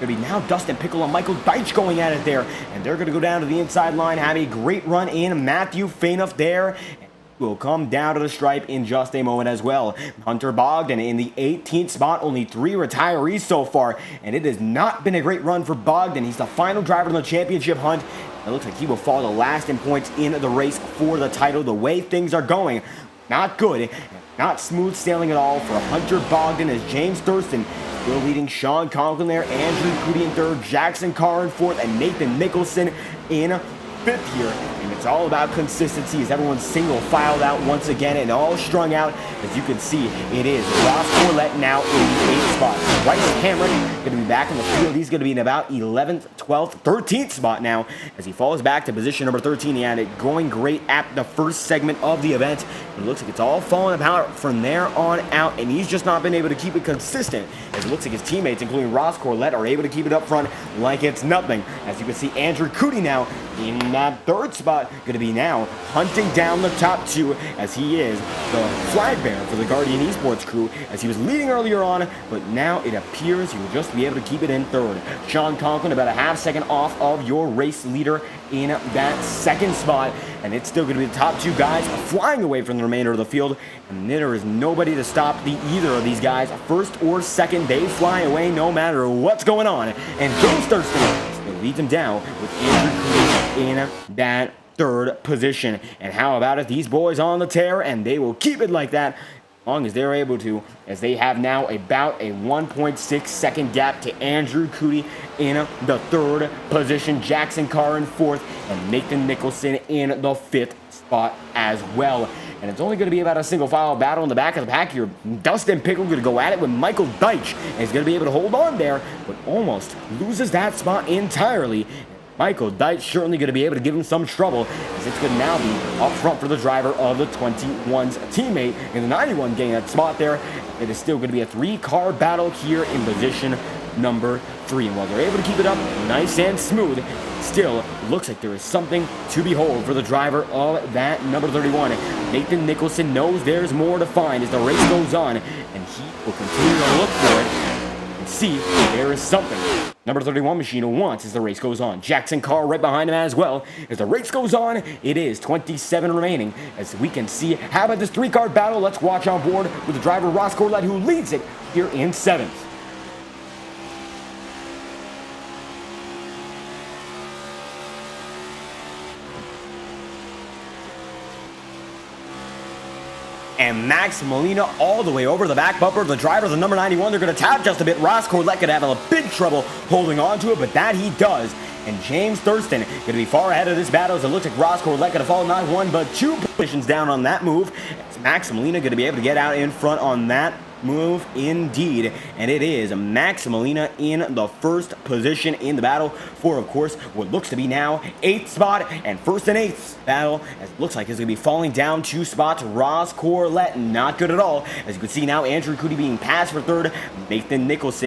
Going to be now Dustin Pickle and Michael Deitch going at it there, and they're going to go down to the inside line, have a great run in. Matthew Fainoff there will come down to the stripe in just a moment as well. Hunter Bogdan in the 18th spot, only 3 retirees so far, and it has not been a great run for Bogdan. He's the final driver in the championship hunt. It looks like he will fall the last in points in the race for the title. The way things are going, not good, not smooth sailing at all for Hunter Bogdan, as James Thurston still leading Sean Conklin there, Andrew Cootie in third, Jackson Carr in fourth, and Nathan Nicholson in 5th here. And it's all about consistency as everyone's single filed out once again and all strung out. As you can see, it is Ross Corlett now in the 8th spot. Bryce Hamrick going to be back in the field. He's going to be in about 11th, 12th, 13th spot now as he falls back to position number 13. He had it going great at the first segment of the event. It looks like it's all falling apart from there on out, and he's just not been able to keep it consistent, as it looks like his teammates, including Ross Corlett, are able to keep it up front like it's nothing. As you can see, Andrew Cootie now in that 3rd spot, going to be now hunting down the top 2, as he is the flag bearer for the Guardian Esports crew, as he was leading earlier on, but now it appears he will just be able to keep it in 3rd. Sean Conklin about a half second off of your race leader in that 2nd spot, and it's still going to be the top 2 guys flying away from the remainder of the field, and there is nobody to stop either of these guys, 1st or 2nd. They fly away no matter what's going on, and James Thurston leads him down with Andrew Cootie in that 3rd position. And how about it? These boys on the tear, and they will keep it like that as long as they're able to, as they have now about a 1.6 second gap to Andrew Cootie in the 3rd position, Jackson Carr in 4th, and Nathan Nicholson in the 5th spot as well. And it's only going to be about a single file battle in the back of the pack here. Dustin Pickle going to go at it with Michael Deitch, and he's going to be able to hold on there, but almost loses that spot entirely. Michael Deitch certainly going to be able to give him some trouble, as it's going to now be up front for the driver of the 21's teammate in the 91 getting that spot there. It is still going to be a 3-car battle here in position number 3. And while they're able to keep it up nice and smooth, still looks like there is something to behold for the driver of that number 31. Nathan Nicholson knows there's more to find as the race goes on, and he will continue to look for it and see if there is something number 31 machine wants as the race goes on. Jackson Carr right behind him as well. As the race goes on, it is 27 remaining. As we can see, how about this 3-car battle? Let's watch on board with the driver Ross Corlett, who leads it here in 7th. and Max Molina all the way over the back bumper. The driver, the number 91, they're going to tap just a bit. Ross Corlett could have a big trouble holding on to it, but that he does. And James Thurston going to be far ahead of this battle as it looks like Ross Corlett going to fall not one but two positions down on that move. It's Max Molina going to be able to get out in front on that move indeed, and it is Max Molina in the first position in the battle for, of course, what looks to be now 8th spot, and first and 8th battle, as it looks like it's going to be falling down 2 spots. Ross Corlett not good at all. As you can see now, Andrew Cootie being passed for 3rd, Nathan Nicholson.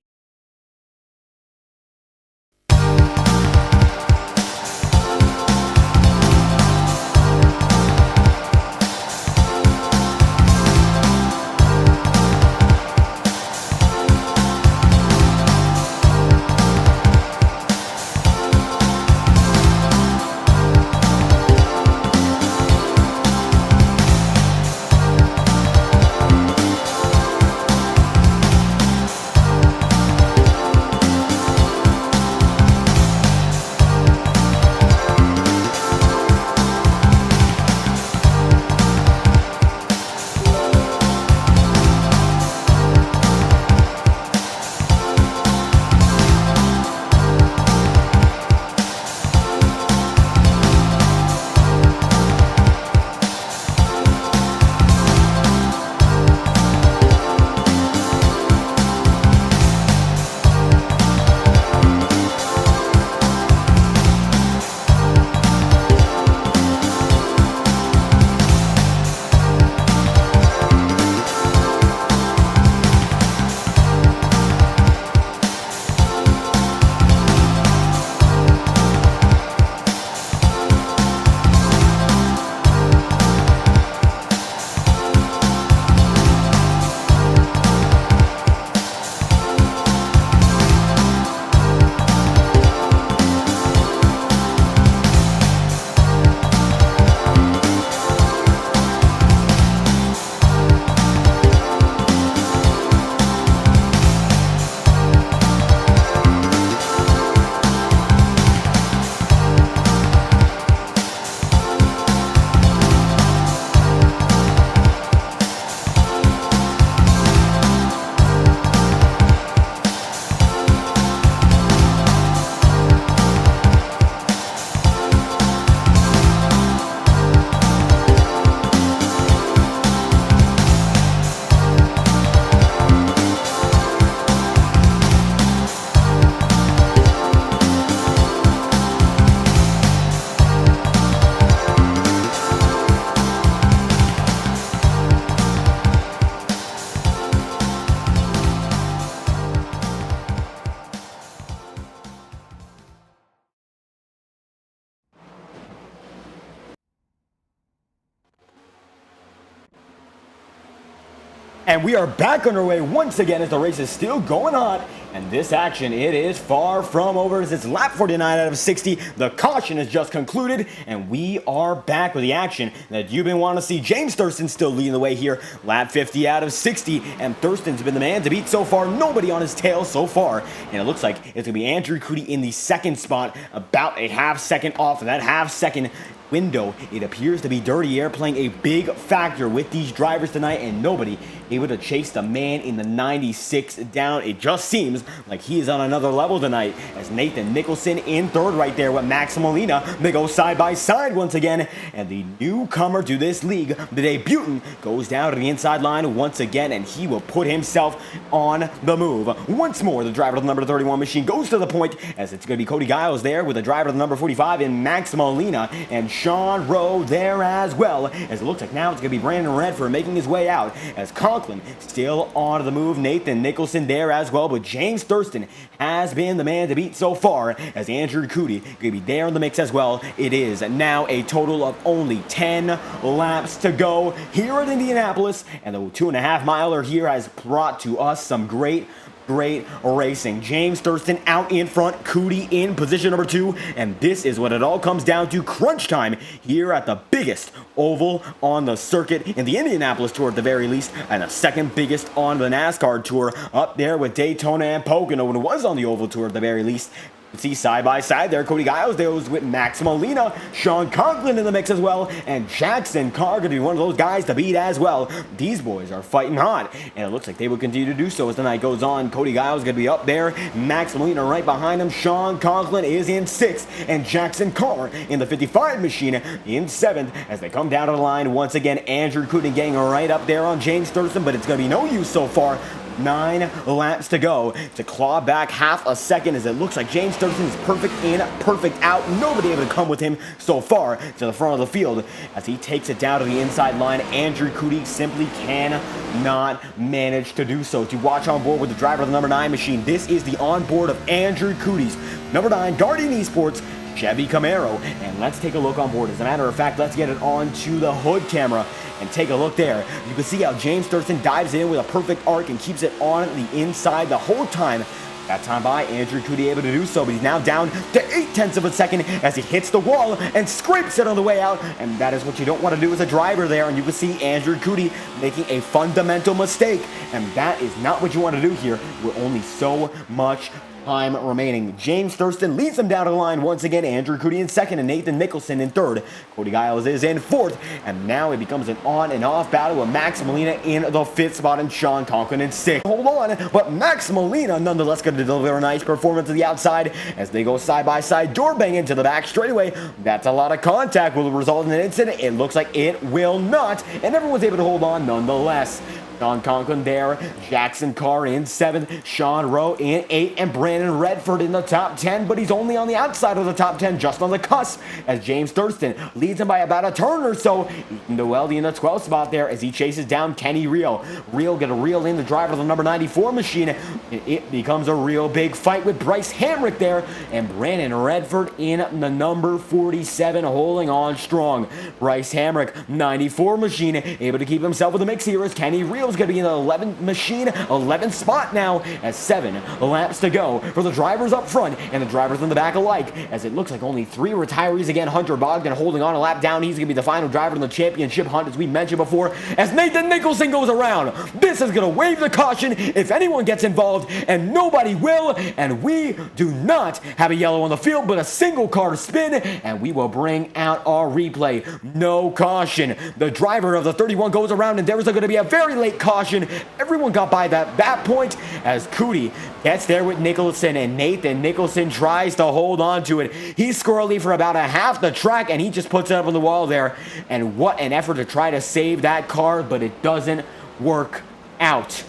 And we are back underway once again as the race is still going on. And this action, it is far from over as it's lap 49 out of 60. The caution is just concluded, and we are back with the action that you've been wanting to see. James Thurston still leading the way here, lap 50 out of 60, and Thurston's been the man to beat so far. Nobody on his tail so far, and it looks like it's going to be Andrew Cootie in the second spot, about a half second off of that half second window. It appears to be dirty air playing a big factor with these drivers tonight, and nobody able to chase the man in the 96 down. It just seems like he is on another level tonight, as Nathan Nicholson in third right there with Max Molina. They go side by side once again, and the newcomer to this league, the debutant, goes down to the inside line once again, and he will put himself on the move. Once more, the driver of the number 31 machine goes to the point, as it's going to be Cody Giles there with the driver of the number 45 in Max Molina, and Sean Rowe there as well, as it looks like now it's going to be Brandon Redford making his way out, as Conklin still on the move. Nathan Nicholson there as well, but James Thurston has been the man to beat so far, as Andrew Cootie going to be there in the mix as well. It is now a total of only 10 laps to go here at Indianapolis, and the 2.5 miler here has brought to us some great racing. James Thurston out in front, Cootie in position number 2, and this is what it all comes down to. Crunch time here at the biggest oval on the circuit in the Indianapolis Tour at the very least, and the second biggest on the NASCAR Tour, up there with Daytona and Pocono when it was on the Oval Tour at the very least. See side by side there, Cody Giles goes with Max Molina, Sean Conklin in the mix as well, and Jackson Carr going to be one of those guys to beat as well. These boys are fighting hot, and it looks like they will continue to do so as the night goes on. Cody Giles going to be up there, Max Molina right behind him, Sean Conklin is in 6th, and Jackson Carr in the 55 machine in 7th as they come down to the line. Once again, Andrew Cooten getting right up there on James Thurston, but it's going to be no use so far. 9 laps to go to claw back half a second as it looks like James Thurston is perfect in, perfect out. Nobody able to come with him so far to the front of the field as he takes it down to the inside line. Andrew Coote simply cannot manage to do so. To watch on board with the driver of the number 9 machine, this is the onboard of Andrew Coote's number 9 Guardian Esports Chevy Camaro, and let's take a look on board. As a matter of fact, let's get it onto the hood camera and take a look there. You can see how James Thurston dives in with a perfect arc and keeps it on the inside the whole time. That time by, Andrew Coote able to do so, but he's now down to 0.8 of a second as he hits the wall and scrapes it on the way out, and that is what you don't want to do as a driver there, and you can see Andrew Coote making a fundamental mistake, and that is not what you want to do here with only so much time remaining. James Thurston leads them down to the line once again. Andrew Coote in 2nd and Nathan Nicholson in 3rd. Cody Giles is in 4th, and now it becomes an on and off battle with Max Molina in the 5th spot and Sean Conklin in 6th. Hold on, but Max Molina nonetheless going to deliver a nice performance to the outside as they go side by side, door bang into the back straightaway. That's a lot of contact. Will it result in an incident? It looks like it will not, and everyone's able to hold on nonetheless. Sean Conklin there, Jackson Carr in 7th, Sean Rowe in 8th, and Brandon Redford in the top 10, but he's only on the outside of the top 10, just on the cusp, as James Thurston leads him by about a turn or so. Ethan Deweldy in the 12th spot there as he chases down Kenny Reel. Reel going to reel in the driver of the number 94 machine. It becomes a real big fight with Bryce Hamrick there, and Brandon Redford in the number 47 holding on strong. Bryce Hamrick, 94 machine, able to keep himself in the mix here as Kenny Reel is going to be in the 11th machine, 11th spot now as 7 laps to go for the drivers up front and the drivers in the back alike, as it looks like only 3 retirees again. Hunter Bogdan holding on a lap down. He's going to be the final driver in the championship hunt, as we mentioned before, as Nathan Nicholson goes around. This is going to wave the caution if anyone gets involved, and nobody will, and we do not have a yellow on the field, but a single car spin, and we will bring out our replay. No caution. The driver of the 31 goes around, and there is going to be a very late caution. Everyone got by that point as Coote gets there with Nicholson, and Nathan Nicholson tries to hold on to it. He's squirrely for about a half the track, and he just puts it up on the wall there. And what an effort to try to save that car, but it doesn't work out.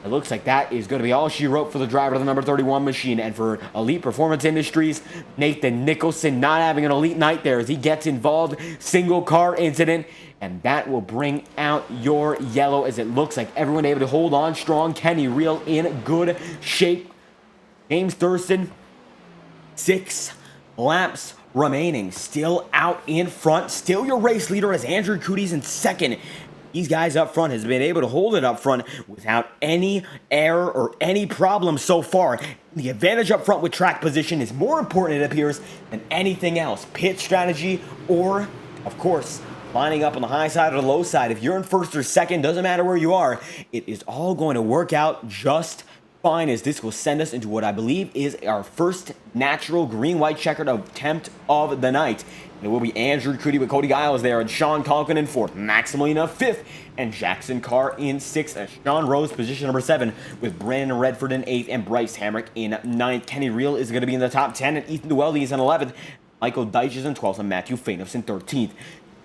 It looks like that is going to be all she wrote for the driver of the number 31 machine. And for Elite Performance Industries, Nathan Nicholson not having an elite night there as he gets involved. Single car incident. And that will bring out your yellow, as it looks like everyone able to hold on strong. Kenny Reel in good shape. James Thurston, 6 laps remaining. Still out in front. Still your race leader as Andrew Coote's in 2nd. These guys up front has been able to hold it up front without any error or any problem so far. The advantage up front with track position is more important, it appears, than anything else. Pit strategy or, of course, lining up on the high side or the low side. If you're in 1st or 2nd, doesn't matter where you are, it is all going to work out just fine, as this will send us into what I believe is our first natural green-white checkered attempt of the night. It will be Andrew Coote with Cody Giles there, and Sean Conklin in 4th, Max Molina 5th, and Jackson Carr in 6th, and Sean Rose position number 7 with Brandon Redford in 8th and Bryce Hamrick in 9th. Kenny Reel is going to be in the top 10, and Ethan Deweldy is in 11th. Michael Deitch is in 12th, and Matthew Fainofs in 13th.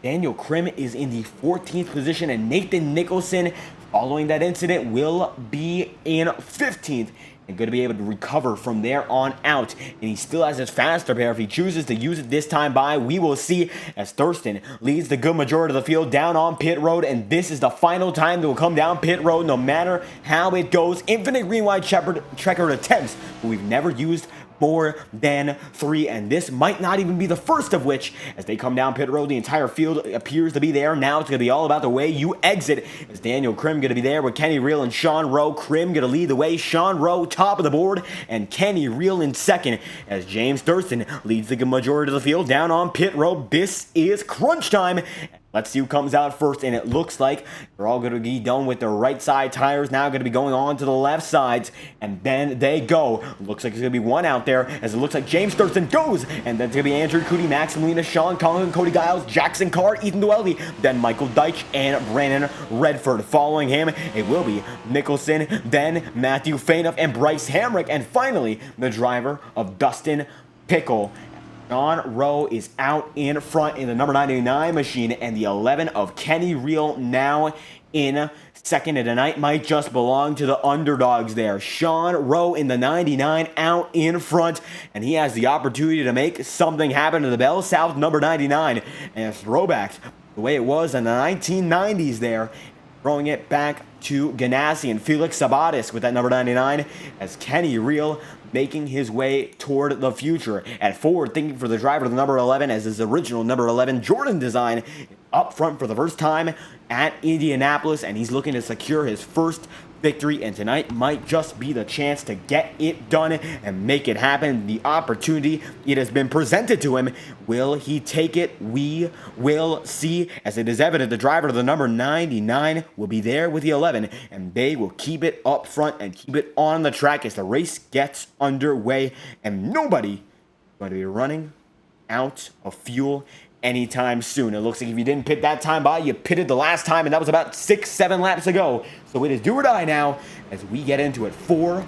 Daniel Krim is in the 14th position, and Nathan Nicholson, following that incident, will be in 15th and going to be able to recover from there on out. And he still has his faster pair if he chooses to use it this time by. We will see as Thurston leads the good majority of the field down on pit road, and this is the final time that will come down pit road no matter how it goes. Infinite green-white checkered attempts, but we've never used more than 3, and this might not even be the first of which. As they come down pit road, the entire field appears to be there. Now it's going to be all about the way you exit, as Daniel Krim going to be there with Kenny Reel and Sean Rowe. Krim going to lead the way, Sean Rowe top of the board, and Kenny Reel in 2nd, as James Thurston leads the majority of the field down on pit road. This is crunch time. Let's see who comes out first, and it looks like they're all going to be done with their right side tires. Now going to be going on to the left sides, and then they go. Looks like there's going to be one out there, as it looks like James Thurston goes, and then it's going to be Andrew Cootie, Max Molina, Sean Conklin, Cody Giles, Jackson Carr, Ethan Duelli, then Michael Deitch, and Brandon Redford. Following him, it will be Nicholson, then Matthew Fainoff, and Bryce Hamrick, and finally, the driver of Dustin Pickle. John Rowe is out in front in the number 99 machine, and the 11 of Kenny Reel now in second. And tonight might just belong to the underdogs there. Sean Rowe in the 99 out in front, and he has the opportunity to make something happen to the Bell South number 99. And throwbacks the way it was in the 1990s there, throwing it back to Ganassi and Felix Sabatis with that number 99, as Kenny Reel making his way toward the future. At forward thinking for the driver of the number 11, as his original number 11 Jordan design up front for the first time at Indianapolis, and he's looking to secure his first victory, and tonight might just be the chance to get it done and make it happen. The opportunity, it has been presented to him. Will he take it? We will see, as it is evident the driver of the number 99 will be there with the 11, and they will keep it up front and keep it on the track as the race gets underway, and nobody is going to be running out of fuel anytime soon. It looks like if you didn't pit that time by, you pitted the last time, and that was about 6-7 laps ago. So it is do or die now as we get into it. 4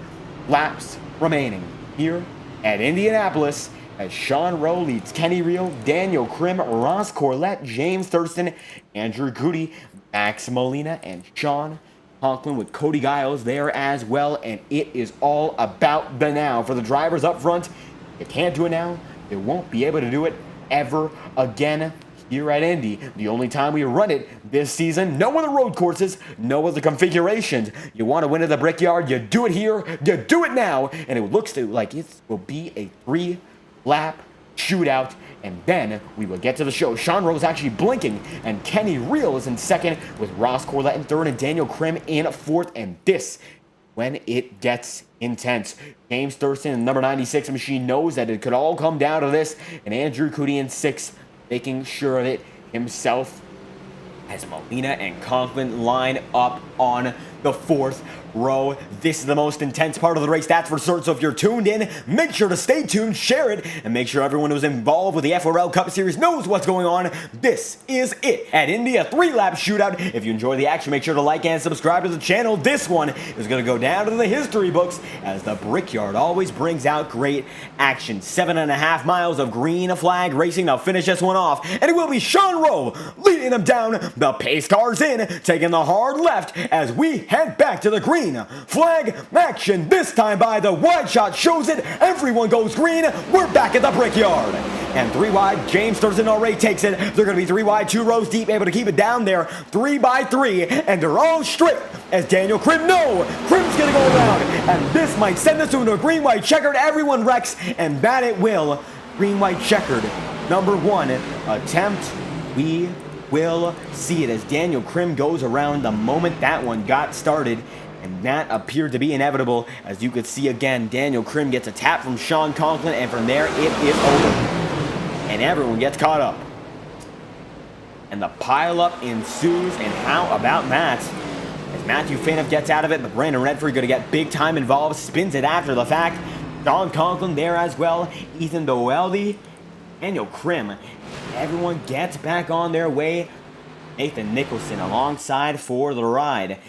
laps remaining here at Indianapolis, as Sean Rowe leads Kenny Reel, Daniel Krim, Ross Corlett, James Thurston, Andrew Goody, Max Molina, and Sean Conklin with Cody Giles there as well. And it is all about the now for the drivers up front. You can't do it now, you won't be able to do it ever again here at Indy. The only time we run it this season, no other road courses, no other configurations. You want to win at the Brickyard, you do it here, you do it now, and it looks like it will be a 3-lap shootout, and then we will get to the show. Sean Rowe is actually blinking, and Kenny Reel is in second, with Ross Corlett in third and Daniel Krim in fourth, and this when it gets intense. James Thurston, the number 96 machine, knows that it could all come down to this, and Andrew Cootie in sixth, making sure of it himself, as Molina and Conklin line up on the fourth row. This is the most intense part of the race, that's for certain. So if you're tuned in, make sure to stay tuned, share it, and make sure everyone who's involved with the FORL Cup Series knows what's going on. This is it at Indy, a 3-lap shootout. If you enjoy the action, make sure to like and subscribe to the channel. This one is going to go down to the history books, as the Brickyard always brings out great action. 7.5 miles of green flag racing. Now finish this one off, and it will be Sean Rowe leading them down. The pace car's in, taking the hard left as we head back to the green flag action. This time by the wide shot shows it. Everyone goes green. We're back at the Brickyard. And 3 wide, James Thurston already takes it. They're going to be 3 wide, 2 rows deep, able to keep it down there. 3 by 3, and they're all straight as Daniel Krim. No, Krim's going to go around, and this might send us into a green-white checkered. Everyone wrecks, and that it will. Green-white checkered. Number 1 attempt. We will see it as Daniel Krim goes around the moment that one got started. And that appeared to be inevitable, as you could see again. Daniel Krim gets a tap from Sean Conklin, and from there it is over. And everyone gets caught up. And the pileup ensues, and how about that? As Matthew Fainoff gets out of it, but Brandon Redford going to get big time involved, spins it after the fact. Sean Conklin there as well. Ethan Doeldi, Daniel Krim. Everyone gets back on their way. Nathan Nicholson alongside for the ride.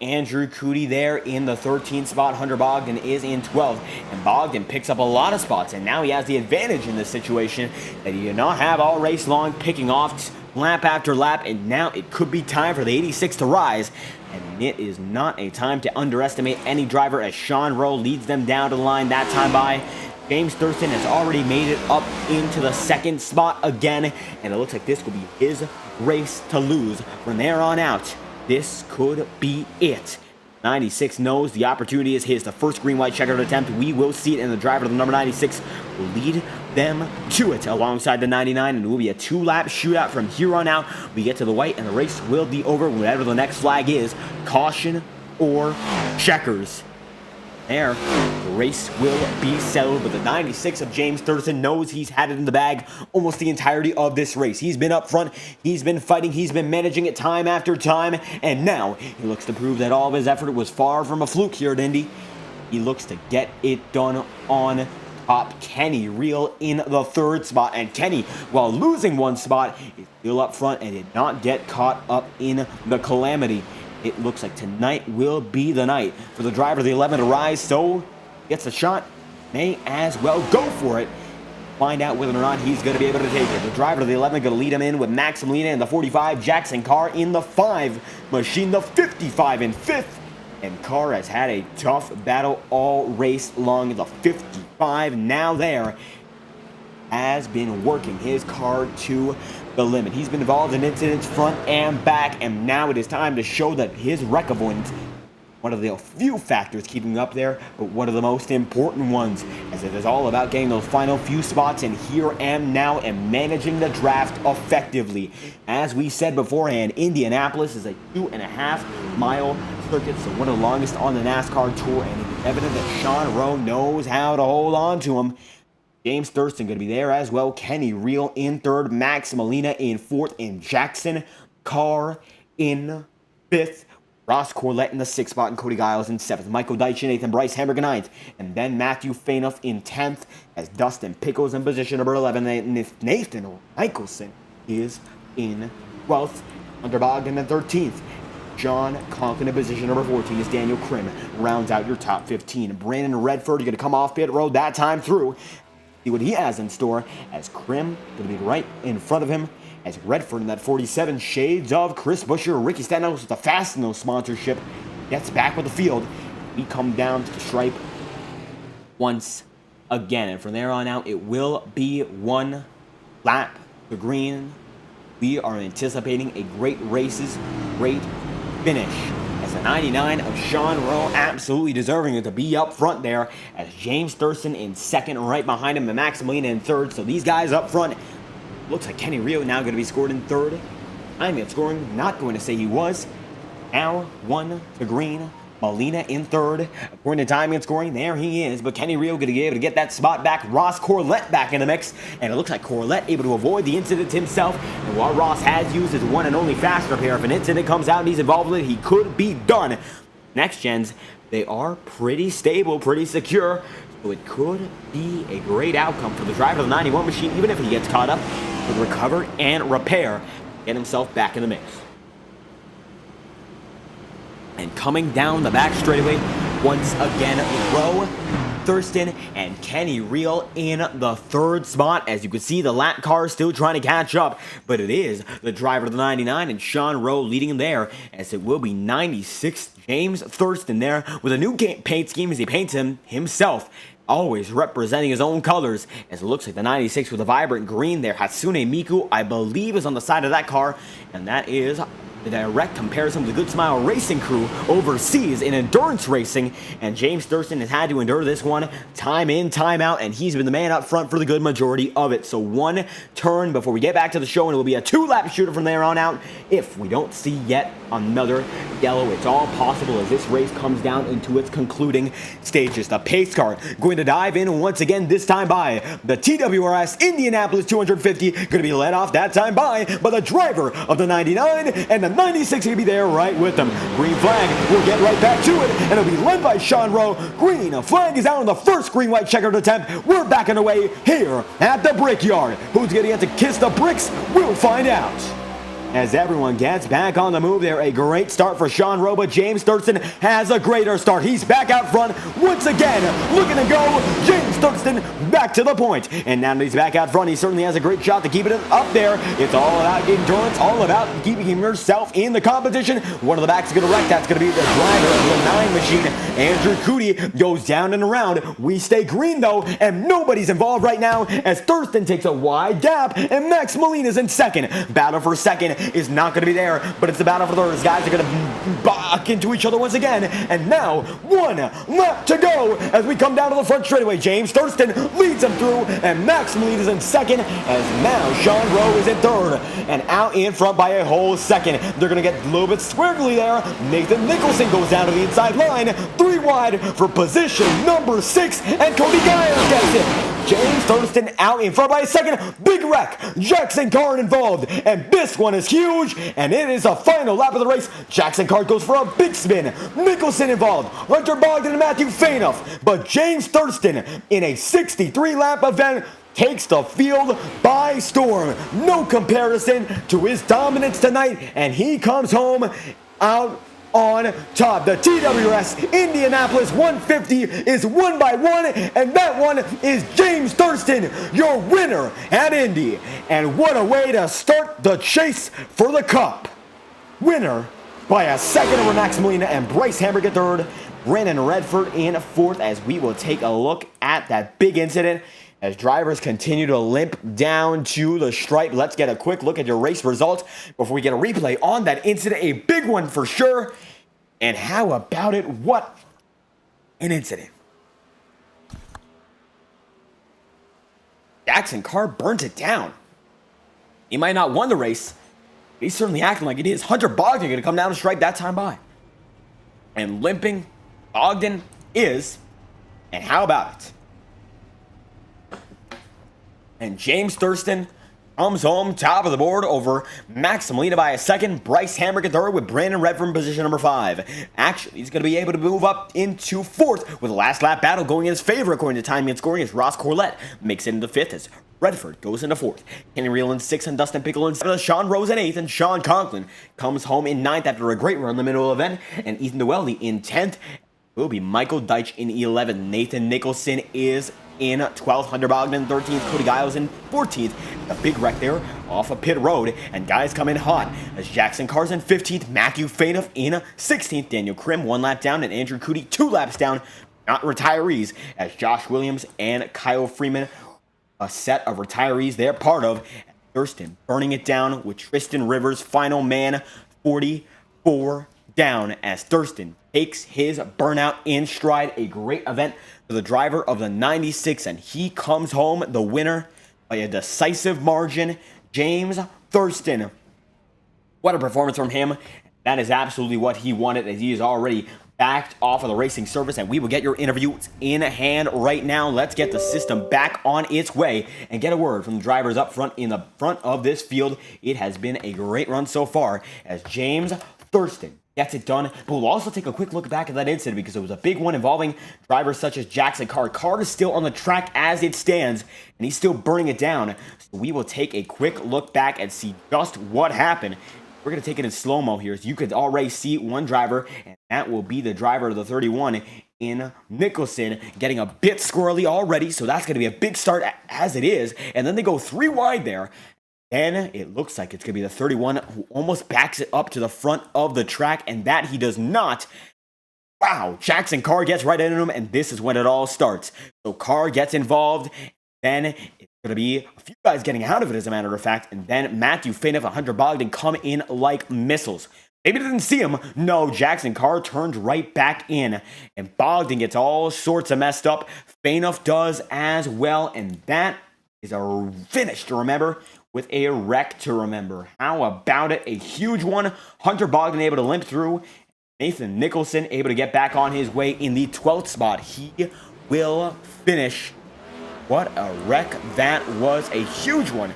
Andrew Cootie there in the 13th spot. Hunter Bogdan is in 12th. And Bogdan picks up a lot of spots, and now he has the advantage in this situation that he did not have all race long, picking off lap after lap, and now it could be time for the 86 to rise. And it is not a time to underestimate any driver, as Sean Rowe leads them down to the line that time by. James Thurston has already made it up into the 2nd spot again, and it looks like this will be his race to lose from there on out. This could be it. 96 knows the opportunity is his. The first green-white checkered attempt, we will see it, and the driver of the number 96 will lead them to it alongside the 99, and it will be a 2-lap shootout from here on out. We get to the white, and the race will be over whatever the next flag is, caution or checkers. there, the race will be settled, but the 96 of James Thurston knows he's had it in the bag almost the entirety of this race. He's been up front, he's been fighting, he's been managing it time after time, and now he looks to prove that all of his effort was far from a fluke here at Indy. He looks to get it done on top. Kenny Real in the 3rd spot, and Kenny, while losing 1 spot, is still up front and did not get caught up in the calamity. It looks like tonight will be the night for the driver of the 11 to rise, so gets a shot, may as well go for it. Find out whether or not he's going to be able to take it. The driver of the 11 going to lead him in with Max Molina in the 45, Jackson Carr in the 5, Machine the 55 in 5th, and Carr has had a tough battle all race long. The 55 now there has been working his car to the limit. He's been involved in incidents front and back, and now it is time to show that his wreck avoidance, one of the few factors keeping up there, but one of the most important ones, as it is all about getting those final few spots in here and now and managing the draft effectively. As we said beforehand, Indianapolis is a 2.5-mile circuit, so one of the longest on the NASCAR tour, and it's evident that Sean Rowe knows how to hold on to him. James Thurston going to be there as well. Kenny Real in 3rd, Max Molina in 4th, and Jackson Carr in 5th. Ross Corlett in the 6th spot, and Cody Giles in 7th. Michael Deitch in 8th, and Bryce Hamburg in 9th. And then Matthew Fainoff in 10th, as Dustin Pickles in position number 11. And Nathan Michelson is in 12th. Hunter Bogdan in 13th. John Conklin in position number 14 as Daniel Krim rounds out your top 15. Brandon Redford, you're going to come off pit road that time through. See what he has in store, as Krim going to be right in front of him, as Redford in that 47, shades of Chris Buescher. Ricky Stenhouse with the Fastino sponsorship gets back with the field. We come down to the stripe once again, and from there on out, it will be 1 lap to green. We are anticipating a great races, great finish. As the 99 of Sean Rowe, absolutely deserving it to be up front there, as James Thurston in 2nd, right behind him, and Max Molina in 3rd. So these guys up front, looks like Kenny Rio now going to be scored in 3rd. I'm at scoring, not going to say he was. Now 1 to green. Molina in 3rd. According to timing and scoring, there he is. But Kenny Rio going to be able to get that spot back. Ross Corlett back in the mix. And it looks like Corlett able to avoid the incident himself. And while Ross has used his one and only fast repair, if an incident comes out and he's involved in it, he could be done. Next gens, they are pretty stable, pretty secure. So it could be a great outcome for the driver of the 91 machine, even if he gets caught up, to recover and repair, get himself back in the mix. And coming down the back straightaway, once again, Rowe, Thurston, and Kenny Real in the 3rd spot. As you can see, the lap car is still trying to catch up, but it is the driver of the 99 and Sean Rowe leading him there, as it will be 96 James Thurston there with a new paint scheme as he paints him himself, always representing his own colors, as it looks like the 96 with a vibrant green there. Hatsune Miku, I believe, is on the side of that car, and that is the direct comparison with the Good Smile Racing crew overseas in endurance racing, and James Thurston has had to endure this one time in, time out, and he's been the man up front for the good majority of it. So 1 turn before we get back to the show, and it will be a 2-lap shooter from there on out if we don't see yet another yellow. It's all possible as this race comes down into its concluding stages. The pace car going to dive in once again, this time by the TWRS Indianapolis 250, going to be led off that time by the driver of the 99, and the 96 going to be there right with them. Green flag, we'll get right back to it, and it'll be led by Sean Rowe. Green flag is out on the first green-white checkered attempt. We're back underway here at the Brickyard. Who's going to get to kiss the bricks? We'll find out. As everyone gets back on the move there, a great start for Sean Rowe, but James Thurston has a greater start. He's back out front once again, looking to go. James Thurston back to the point. And now that he's back out front, he certainly has a great shot to keep it up there. It's all about endurance, all about keeping yourself in the competition. One of the backs is going to wreck. That's going to be the driver of the 9 machine. Andrew Cootie goes down and around. We stay green, though, and nobody's involved right now as Thurston takes a wide gap, and Max Molina's in 2nd. Battle for 2nd. is not going to be there, but it's the battle for thirds. Guys are going to back into each other once again, and now 1 lap to go as we come down to the front straightaway. James Thurston leads them through, and Max Mead is in second, as now Sean Rowe is in third, and out in front by a whole second. They're going to get a little bit squiggly there. Nathan Nicholson goes down to the inside line, 3 wide for position number 6, and Cody Giles gets it. James Thurston out in front by a second. Big wreck. Jackson Carr involved, and this one is huge, and it is a final lap of the race. Jackson Carr goes for a big spin. Nicholson involved. Hunter Bogdan and Matthew Fainoff, but James Thurston in a 63-lap event takes the field by storm. No comparison to his dominance tonight, and he comes home out on top. The TWRS Indianapolis 150 is won by one, and that one is James Thurston, your winner at Indy. And what a way to start the chase for the Cup. Winner by a second over Max Molina and Bryce Hamrick at third. Brandon Redford in fourth, as we will take a look at that big incident as drivers continue to limp down to the stripe. Let's get a quick look at your race results before we get a replay on that incident. A big one for sure. And how about it? What an incident. Jackson Carr burns it down. He might not won the race, but he's certainly acting like it is. Hunter Bogdan going to come down the stripe that time by. And limping Bogdan is. And how about it? And James Thurston comes home top of the board over Max Molina by a second. Bryce Hamrick in third with Brandon Redford in position number 5. Actually, he's going to be able to move up into 4th with a last lap battle going in his favor according to timing and scoring as Ross Corlett makes it into 5th as Redford goes into 4th. Kenny Reel in 6th and Dustin Pickle in 7th. Sean Rose in 8th, and Sean Conklin comes home in 9th after a great run in the middle of the event, and Ethan Dwelly in 10th. Will be Michael Deitch in 11th. Nathan Nicholson is in 12th, Hunter Bogdan 13th, Cody Giles in 14th. A big wreck there off of pit road, and guys come in hot as Jackson Carr's in 15th, Matthew Fainoff in 16th, Daniel Krim 1 lap down, and Andrew Cootie 2 laps down, not retirees, as Josh Williams and Kyle Freeman, a set of retirees they're part of. Thurston burning it down with Tristan Rivers, final man, 44 down as Thurston takes his burnout in stride. A great event for the driver of the 96, and he comes home the winner by a decisive margin. James Thurston. What a performance from him. That is absolutely what he wanted, as he is already backed off of the racing service, and we will get your interviews in hand right now. Let's get the system back on its way and get a word from the drivers up front in the front of this field. It has been a great run so far as James Thurston gets it done, but we'll also take a quick look back at that incident because it was a big one involving drivers such as Jackson Carr. Carr is still on the track as it stands, and he's still burning it down. So we will take a quick look back and see just what happened. We're going to take it in slow-mo here. So you could already see one driver, and that will be the driver of the 31 in Nicholson, getting a bit squirrely already. So that's going to be a big start as it is. And then they go 3 wide there. Then it looks like it's going to be the 31 who almost backs it up to the front of the track, and that he does not. Wow, Jackson Carr gets right into him, and this is when it all starts. So Carr gets involved, then it's going to be a few guys getting out of it, as a matter of fact, and then Matthew Fainoff and Hunter Bogdan come in like missiles. Maybe they didn't see him. No, Jackson Carr turns right back in, and Bogdan gets all sorts of messed up. Fainoff does as well, and that is a finish to remember with a wreck to remember. How about it? A huge one. Hunter Bogdan able to limp through. Nathan Nicholson able to get back on his way in the 12th spot. He will finish. What a wreck that was. A huge one.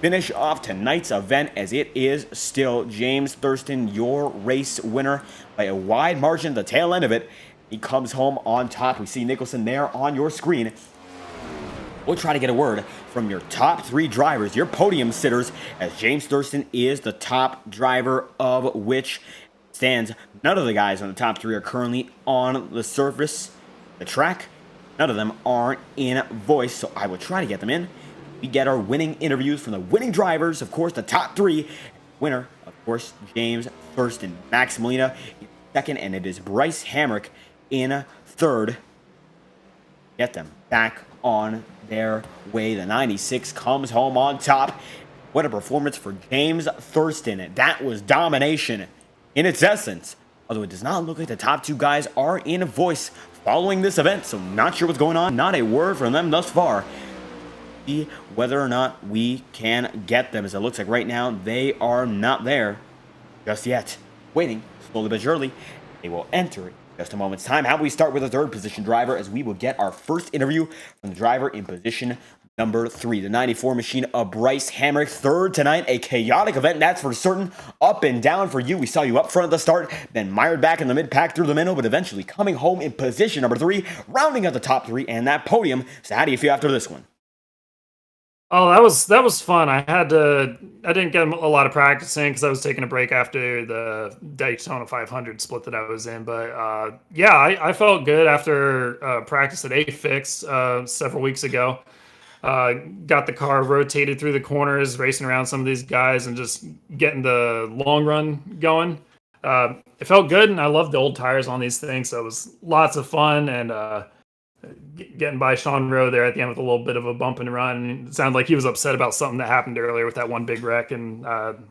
Finish off tonight's event as it is still James Thurston, your race winner by a wide margin at the tail end of it. He comes home on top. We see Nicholson there on your screen. We'll try to get a word from your top 3 drivers, your podium sitters, as James Thurston is the top driver, of which stands. None of the guys on the top 3 are currently on the surface, the track. None of them are in voice, so I will try to get them in. We get our winning interviews from the winning drivers, of course, the top 3. Winner, of course, James Thurston. Max Molina in 2nd, and it is Bryce Hamrick in 3rd. Get them back on their way. The 96 comes home on top. What a performance for James Thurston. That was domination in its essence. Although it does not look like the top two guys are in a voice following this event, so not sure what's going on. Not a word from them thus far. See whether or not we can get them, as it looks like right now they are not there just yet. Waiting, slowly but surely, they will enter in just a moment's time. How about we start with the third position driver, as we will get our first interview from the driver in position number 3, the 94 machine of Bryce Hamrick. Third tonight, a chaotic event, that's for certain. Up and down for you. We saw you up front at the start, then mired back in the mid-pack through the middle, but eventually coming home in position number 3, rounding out the top 3 and that podium. So how do you feel after this one? Oh, that was fun. I didn't get a lot of practicing because I was taking a break after the Daytona 500 split that I was in. But yeah, I felt good after practice at AFIX several weeks ago. Got the car rotated through the corners, racing around some of these guys and just getting the long run going. It felt good, and I loved the old tires on these things, so it was lots of fun. And getting by Sean Rowe there at the end with a little bit of a bump and run. And it sounded like he was upset about something that happened earlier with that one big wreck, and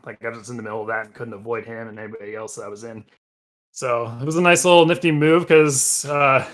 like I was in the middle of that and couldn't avoid him and anybody else that I was in. So it was a nice little nifty move because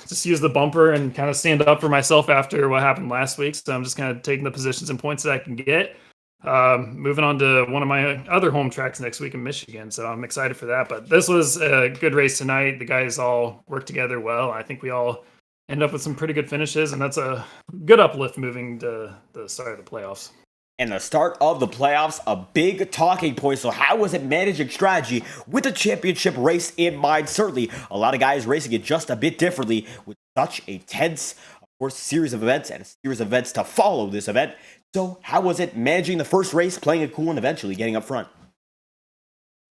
just use the bumper and kind of stand up for myself after what happened last week. So I'm just kind of taking the positions and points that I can get. Moving on to one of my other home tracks next week in Michigan. So I'm excited for that. But this was a good race tonight. The guys all worked together well. I think we all end up with some pretty good finishes, and that's a good uplift moving to the start of the playoffs. And the start of the playoffs, a big talking point. So how was it managing strategy with the championship race in mind? Certainly, a lot of guys racing it just a bit differently with such a tense, of course, series of events and a series of events to follow this event. So how was it managing the first race, playing it cool, and eventually getting up front?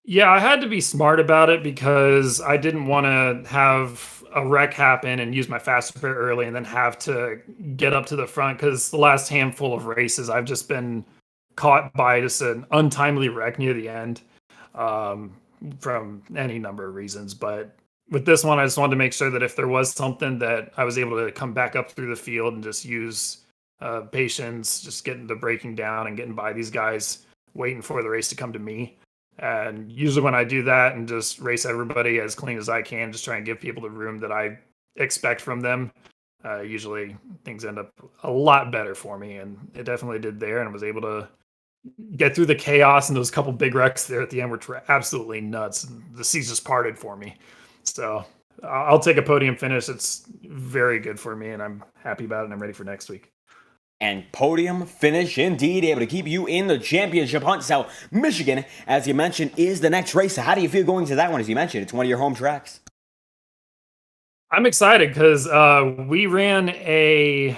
Yeah, I had to be smart about it because I didn't want to have a wreck happen and use my fast repair early and then have to get up to the front, because the last handful of races I've just been caught by just an untimely wreck near the end from any number of reasons. But with this one, I just wanted to make sure that if there was something, that I was able to come back up through the field and just use patience, just getting the braking down and getting by these guys, waiting for the race to come to me. And usually when I do that and just race everybody as clean as I can, just try and give people the room that I expect from them, usually things end up a lot better for me. And it definitely did there, and I was able to get through the chaos, and those couple big wrecks there at the end were absolutely nuts. The seas just parted for me. So I'll take a podium finish. It's very good for me, and I'm happy about it, and I'm ready for next week. And podium finish indeed, able to keep you in the championship hunt. So Michigan, as you mentioned, is the next race. So how do you feel going to that one? As you mentioned, it's one of your home tracks. I'm excited because we ran a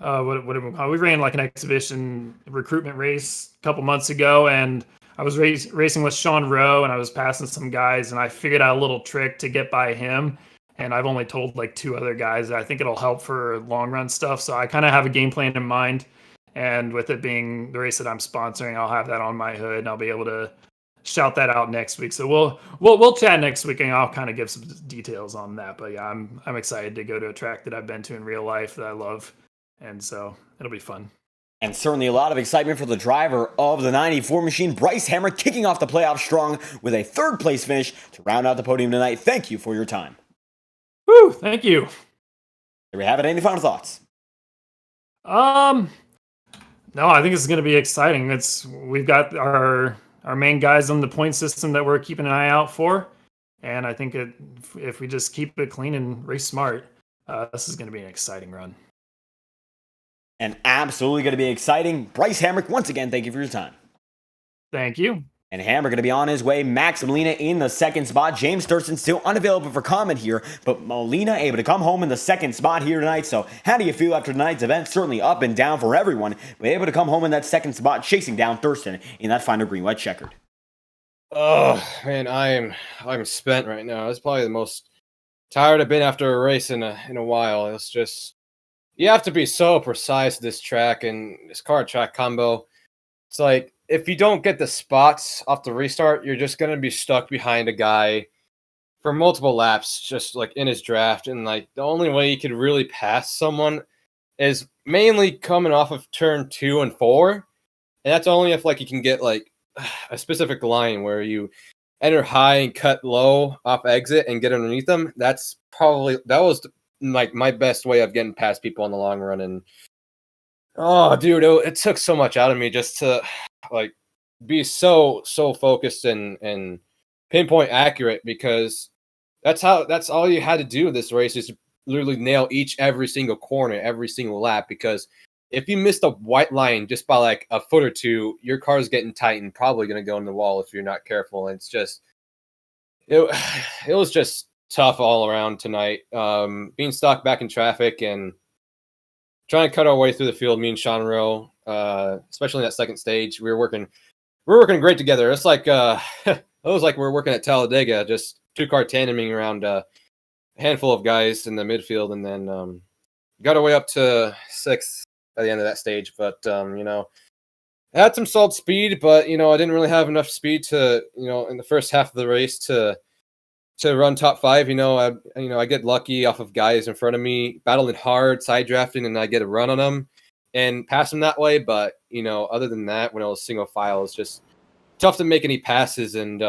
we ran like an exhibition recruitment race a couple months ago, and I was racing with Sean Rowe, and I was passing some guys, and I figured out a little trick to get by him. And I've only told like 2 other guys. I think it'll help for long run stuff. So I kind of have a game plan in mind. And with it being the race that I'm sponsoring, I'll have that on my hood, and I'll be able to shout that out next week. So we'll chat next week, and I'll kind of give some details on that. But yeah, I'm excited to go to a track that I've been to in real life that I love, and so it'll be fun. And certainly a lot of excitement for the driver of the 94 machine, Bryce Hamrick, kicking off the playoffs strong with a 3rd place finish to round out the podium tonight. Thank you for your time. Woo, thank you. There we have it. Any final thoughts? No, I think it's going to be exciting. We've got our main guys on the point system that we're keeping an eye out for, and I think if we just keep it clean and race smart, this is going to be an exciting run. And absolutely going to be exciting. Bryce Hamrick, once again, thank you for your time. Thank you. And Hamrick going to be on his way. Max Molina in the 2nd spot. James Thurston still unavailable for comment here, but Molina able to come home in the 2nd spot here tonight. So how do you feel after tonight's event? Certainly up and down for everyone, but able to come home in that 2nd spot, chasing down Thurston in that final green-white checkered. Oh, man, I'm spent right now. It's probably the most tired I've been after a race in a while. It's just, you have to be so precise this track and this car track combo. It's like, if you don't get the spots off the restart, you're just going to be stuck behind a guy for multiple laps, just like in his draft. And like the only way you could really pass someone is mainly coming off of turn 2 and 4 and that's only if like you can get like a specific line where you enter high and cut low off exit and get underneath them. That was like my best way of getting past people in the long run. And oh, dude, it took so much out of me just to like be so focused and pinpoint accurate, because that's all you had to do this race is literally nail every single corner, every single lap. Because if you missed a white line just by like a foot or two, your car's getting tight and probably going to go in the wall if you're not careful. And it's just it was just tough all around tonight. Being stuck back in traffic and trying to cut our way through the field, me and Sean Rowe, especially in that second stage, we were working great together. It's like it was like we were working at Talladega, just two-car tandeming around a handful of guys in the midfield, and then got our way up to sixth by the end of that stage. But I had some solid speed, but I didn't really have enough speed to in the first half of the race to run top five. I get lucky off of guys in front of me battling hard, side drafting, and I get a run on them and pass them that way. But other than that, when it was single file, it's just tough to make any passes, and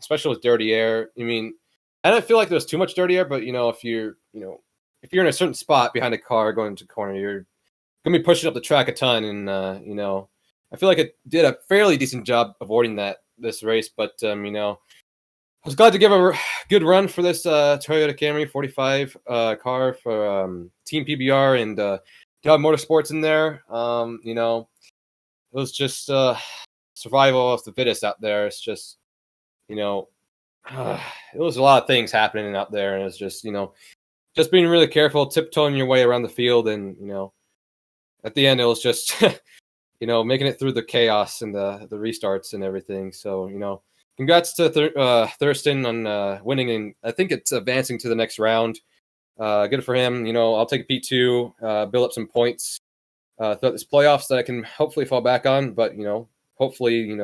especially with dirty air. I mean, I don't feel like there's too much dirty air, but if you're in a certain spot behind a car going into the corner, you're gonna be pushing up the track a ton. And I feel like it did a fairly decent job avoiding this race. But I was glad to give a good run for this Toyota Camry 45 car for Team PBR and Dub Motorsports in there. It was just survival of the fittest out there. It's just, it was a lot of things happening out there, and it's just, just being really careful, tiptoeing your way around the field, and at the end it was just, making it through the chaos and the restarts and everything. So, congrats to Thurston on winning, and I think it's advancing to the next round. Good for him. I'll take a P2, build up some points throughout this playoffs that I can hopefully fall back on. But hopefully,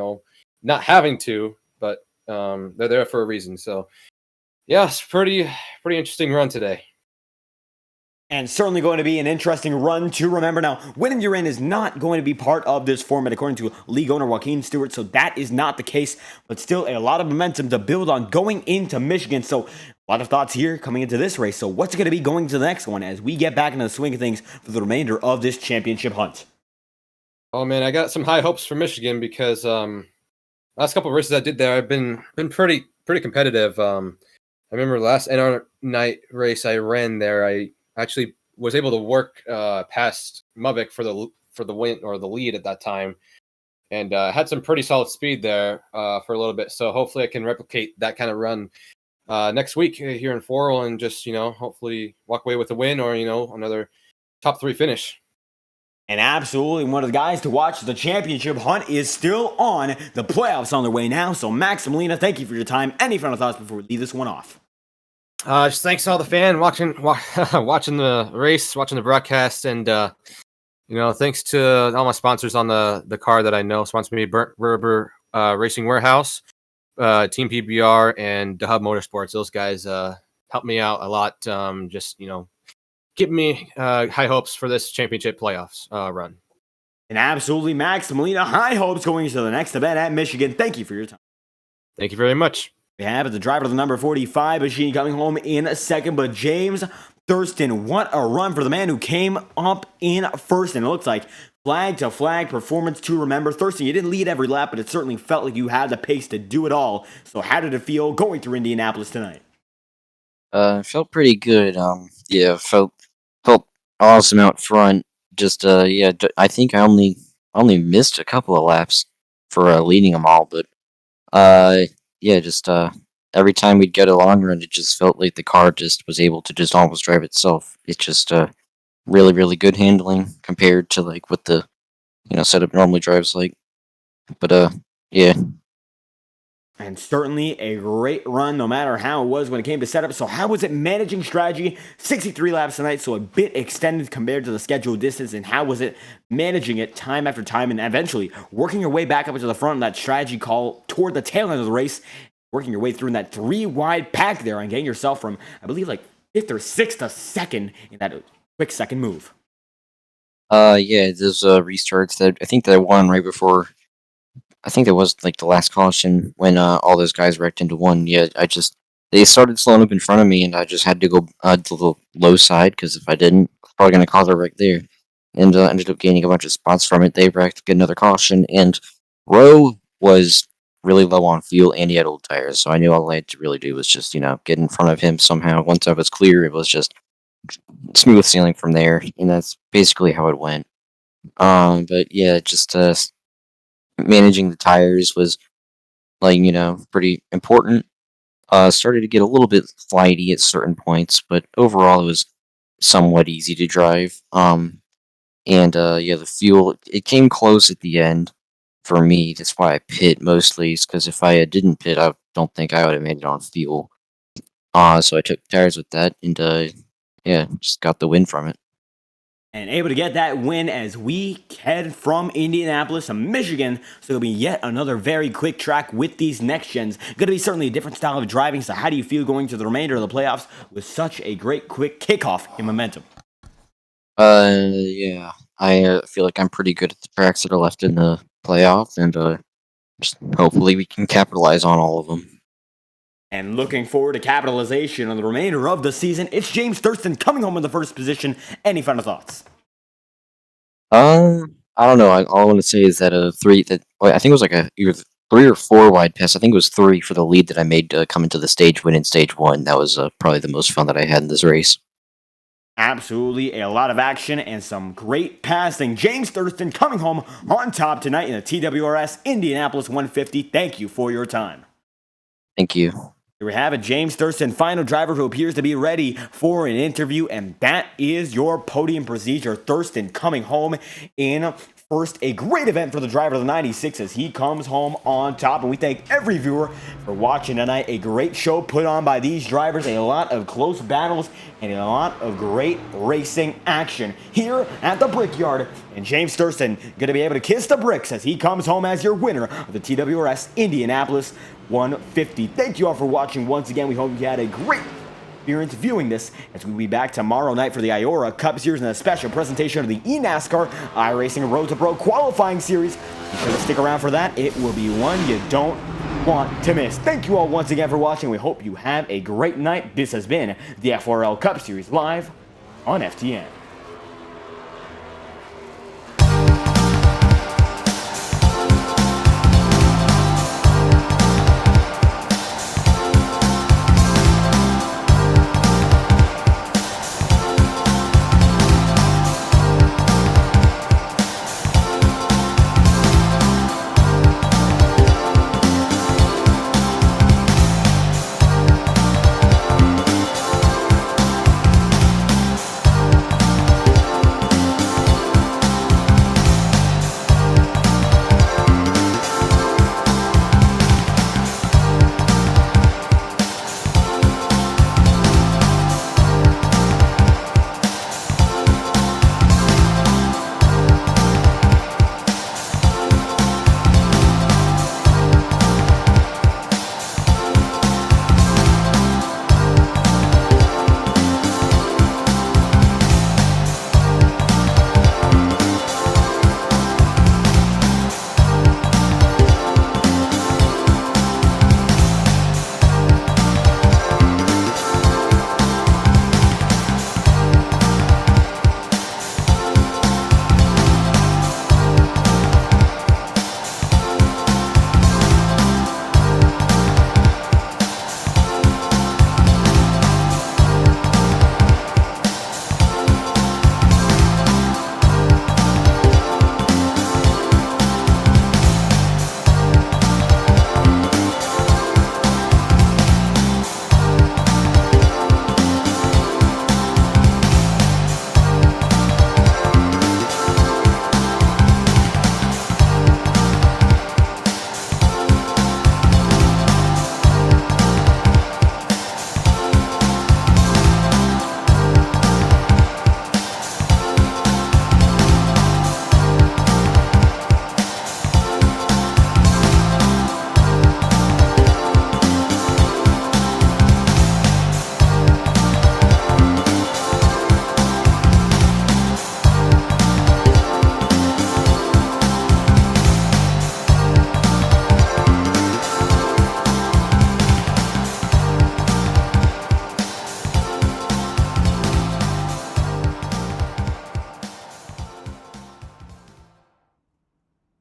not having to. But they're there for a reason. So, yeah, it's pretty interesting run today. And certainly going to be an interesting run to remember. Now, winning your in is not going to be part of this format, according to league owner Joaquin Stewart, so that is not the case, but still a lot of momentum to build on going into Michigan. So a lot of thoughts here coming into this race. So what's going to be going to the next one as we get back into the swing of things for the remainder of this championship hunt? Oh, man, I got some high hopes for Michigan because last couple of races I did there, I've been pretty competitive. I remember the last NR night race I ran there, I actually was able to work past Muvik for the win or the lead at that time, and had some pretty solid speed there for a little bit. So hopefully I can replicate that kind of run next week here in FORL, and just hopefully walk away with a win or another top 3 finish. And absolutely one of the guys to watch. The championship hunt is still on. The playoffs on their way now. So Max and Melina, thank you for your time. Any final thoughts before we leave this one off? Just thanks to all the fan watching the race, watching the broadcast, and thanks to all my sponsors on the car that I know sponsor me: Burnt Rubber Racing Warehouse, Team PBR, and Hub Motorsports. Those guys helped me out a lot. Just give me high hopes for this championship playoffs run. And absolutely, Max and Melina, high hopes going into the next event at Michigan. Thank you for your time. Thank you very much. We have the driver of the number 45 machine coming home in second, but James Thurston, what a run for the man who came up in first, and it looks like flag to flag performance to remember. Thurston, you didn't lead every lap, but it certainly felt like you had the pace to do it all. So how did it feel going through Indianapolis tonight? Felt pretty good. Felt awesome out front. Just I think I only missed a couple of laps for leading them all, but every time we'd get a long run, it just felt like the car just was able to just almost drive itself. It's just really, really good handling compared to like what the setup normally drives like. But yeah. And certainly a great run, no matter how it was when it came to setup. So how was it managing strategy? 63 laps tonight, so a bit extended compared to the scheduled distance. And how was it managing it time after time and eventually working your way back up into the front of that strategy call toward the tail end of the race, working your way through in that 3-wide pack there and getting yourself from, I believe, like 5th or 6th to 2nd in that quick second move? Those restarts that I think that I won right before I think it was like the last caution when all those guys wrecked into one. Yeah, they started slowing up in front of me, and I just had to go to the low side because if I didn't, I was probably gonna cause a wreck there. And ended up gaining a bunch of spots from it. They wrecked, get another caution, and Rowe was really low on fuel, and he had old tires, so I knew all I had to really do was just get in front of him somehow. Once I was clear, it was just smooth sailing from there, and that's basically how it went. But yeah, just managing the tires was pretty important. Started to get a little bit flighty at certain points, but overall it was somewhat easy to drive. And yeah, the fuel, it came close at the end for me. That's why I pit mostly, because if I didn't pit, I don't think I would have made it on fuel. So I took tires with that, and yeah, just got the win from it. And able to get that win as we head from Indianapolis to Michigan. So it'll be yet another very quick track with these next gens. Going to be certainly a different style of driving. So how do you feel going to the remainder of the playoffs with such a great quick kickoff in momentum? Yeah, I feel like I'm pretty good at the tracks that are left in the playoff, and just hopefully we can capitalize on all of them. And looking forward to capitalization on the remainder of the season, it's James Thurston coming home in the first position. Any final thoughts? I don't know. All I want to say is that I think it was like either 3 or 4 wide pass. I think it was 3 for the lead that I made coming to the stage win in stage 1. That was probably the most fun that I had in this race. Absolutely a lot of action and some great passing. James Thurston coming home on top tonight in the TWRS Indianapolis 150. Thank you for your time. Thank you. Here we have it, James Thurston, final driver who appears to be ready for an interview, and that is your podium procedure. Thurston coming home in first. A great event for the driver of the 96 as he comes home on top, and we thank every viewer for watching tonight. A great show put on by these drivers, a lot of close battles, and a lot of great racing action here at the Brickyard. And James Thurston going to be able to kiss the bricks as he comes home as your winner of the TWRS Indianapolis 150. Thank you all for watching once again. We hope you had a great experience viewing this as we'll be back tomorrow night for the IORA Cup Series and a special presentation of the NASCAR iRacing Road to Pro qualifying series. Be sure to stick around for that. It will be one you don't want to miss. Thank you all once again for watching. We hope you have a great night. This has been the FORL Cup Series live on FTN.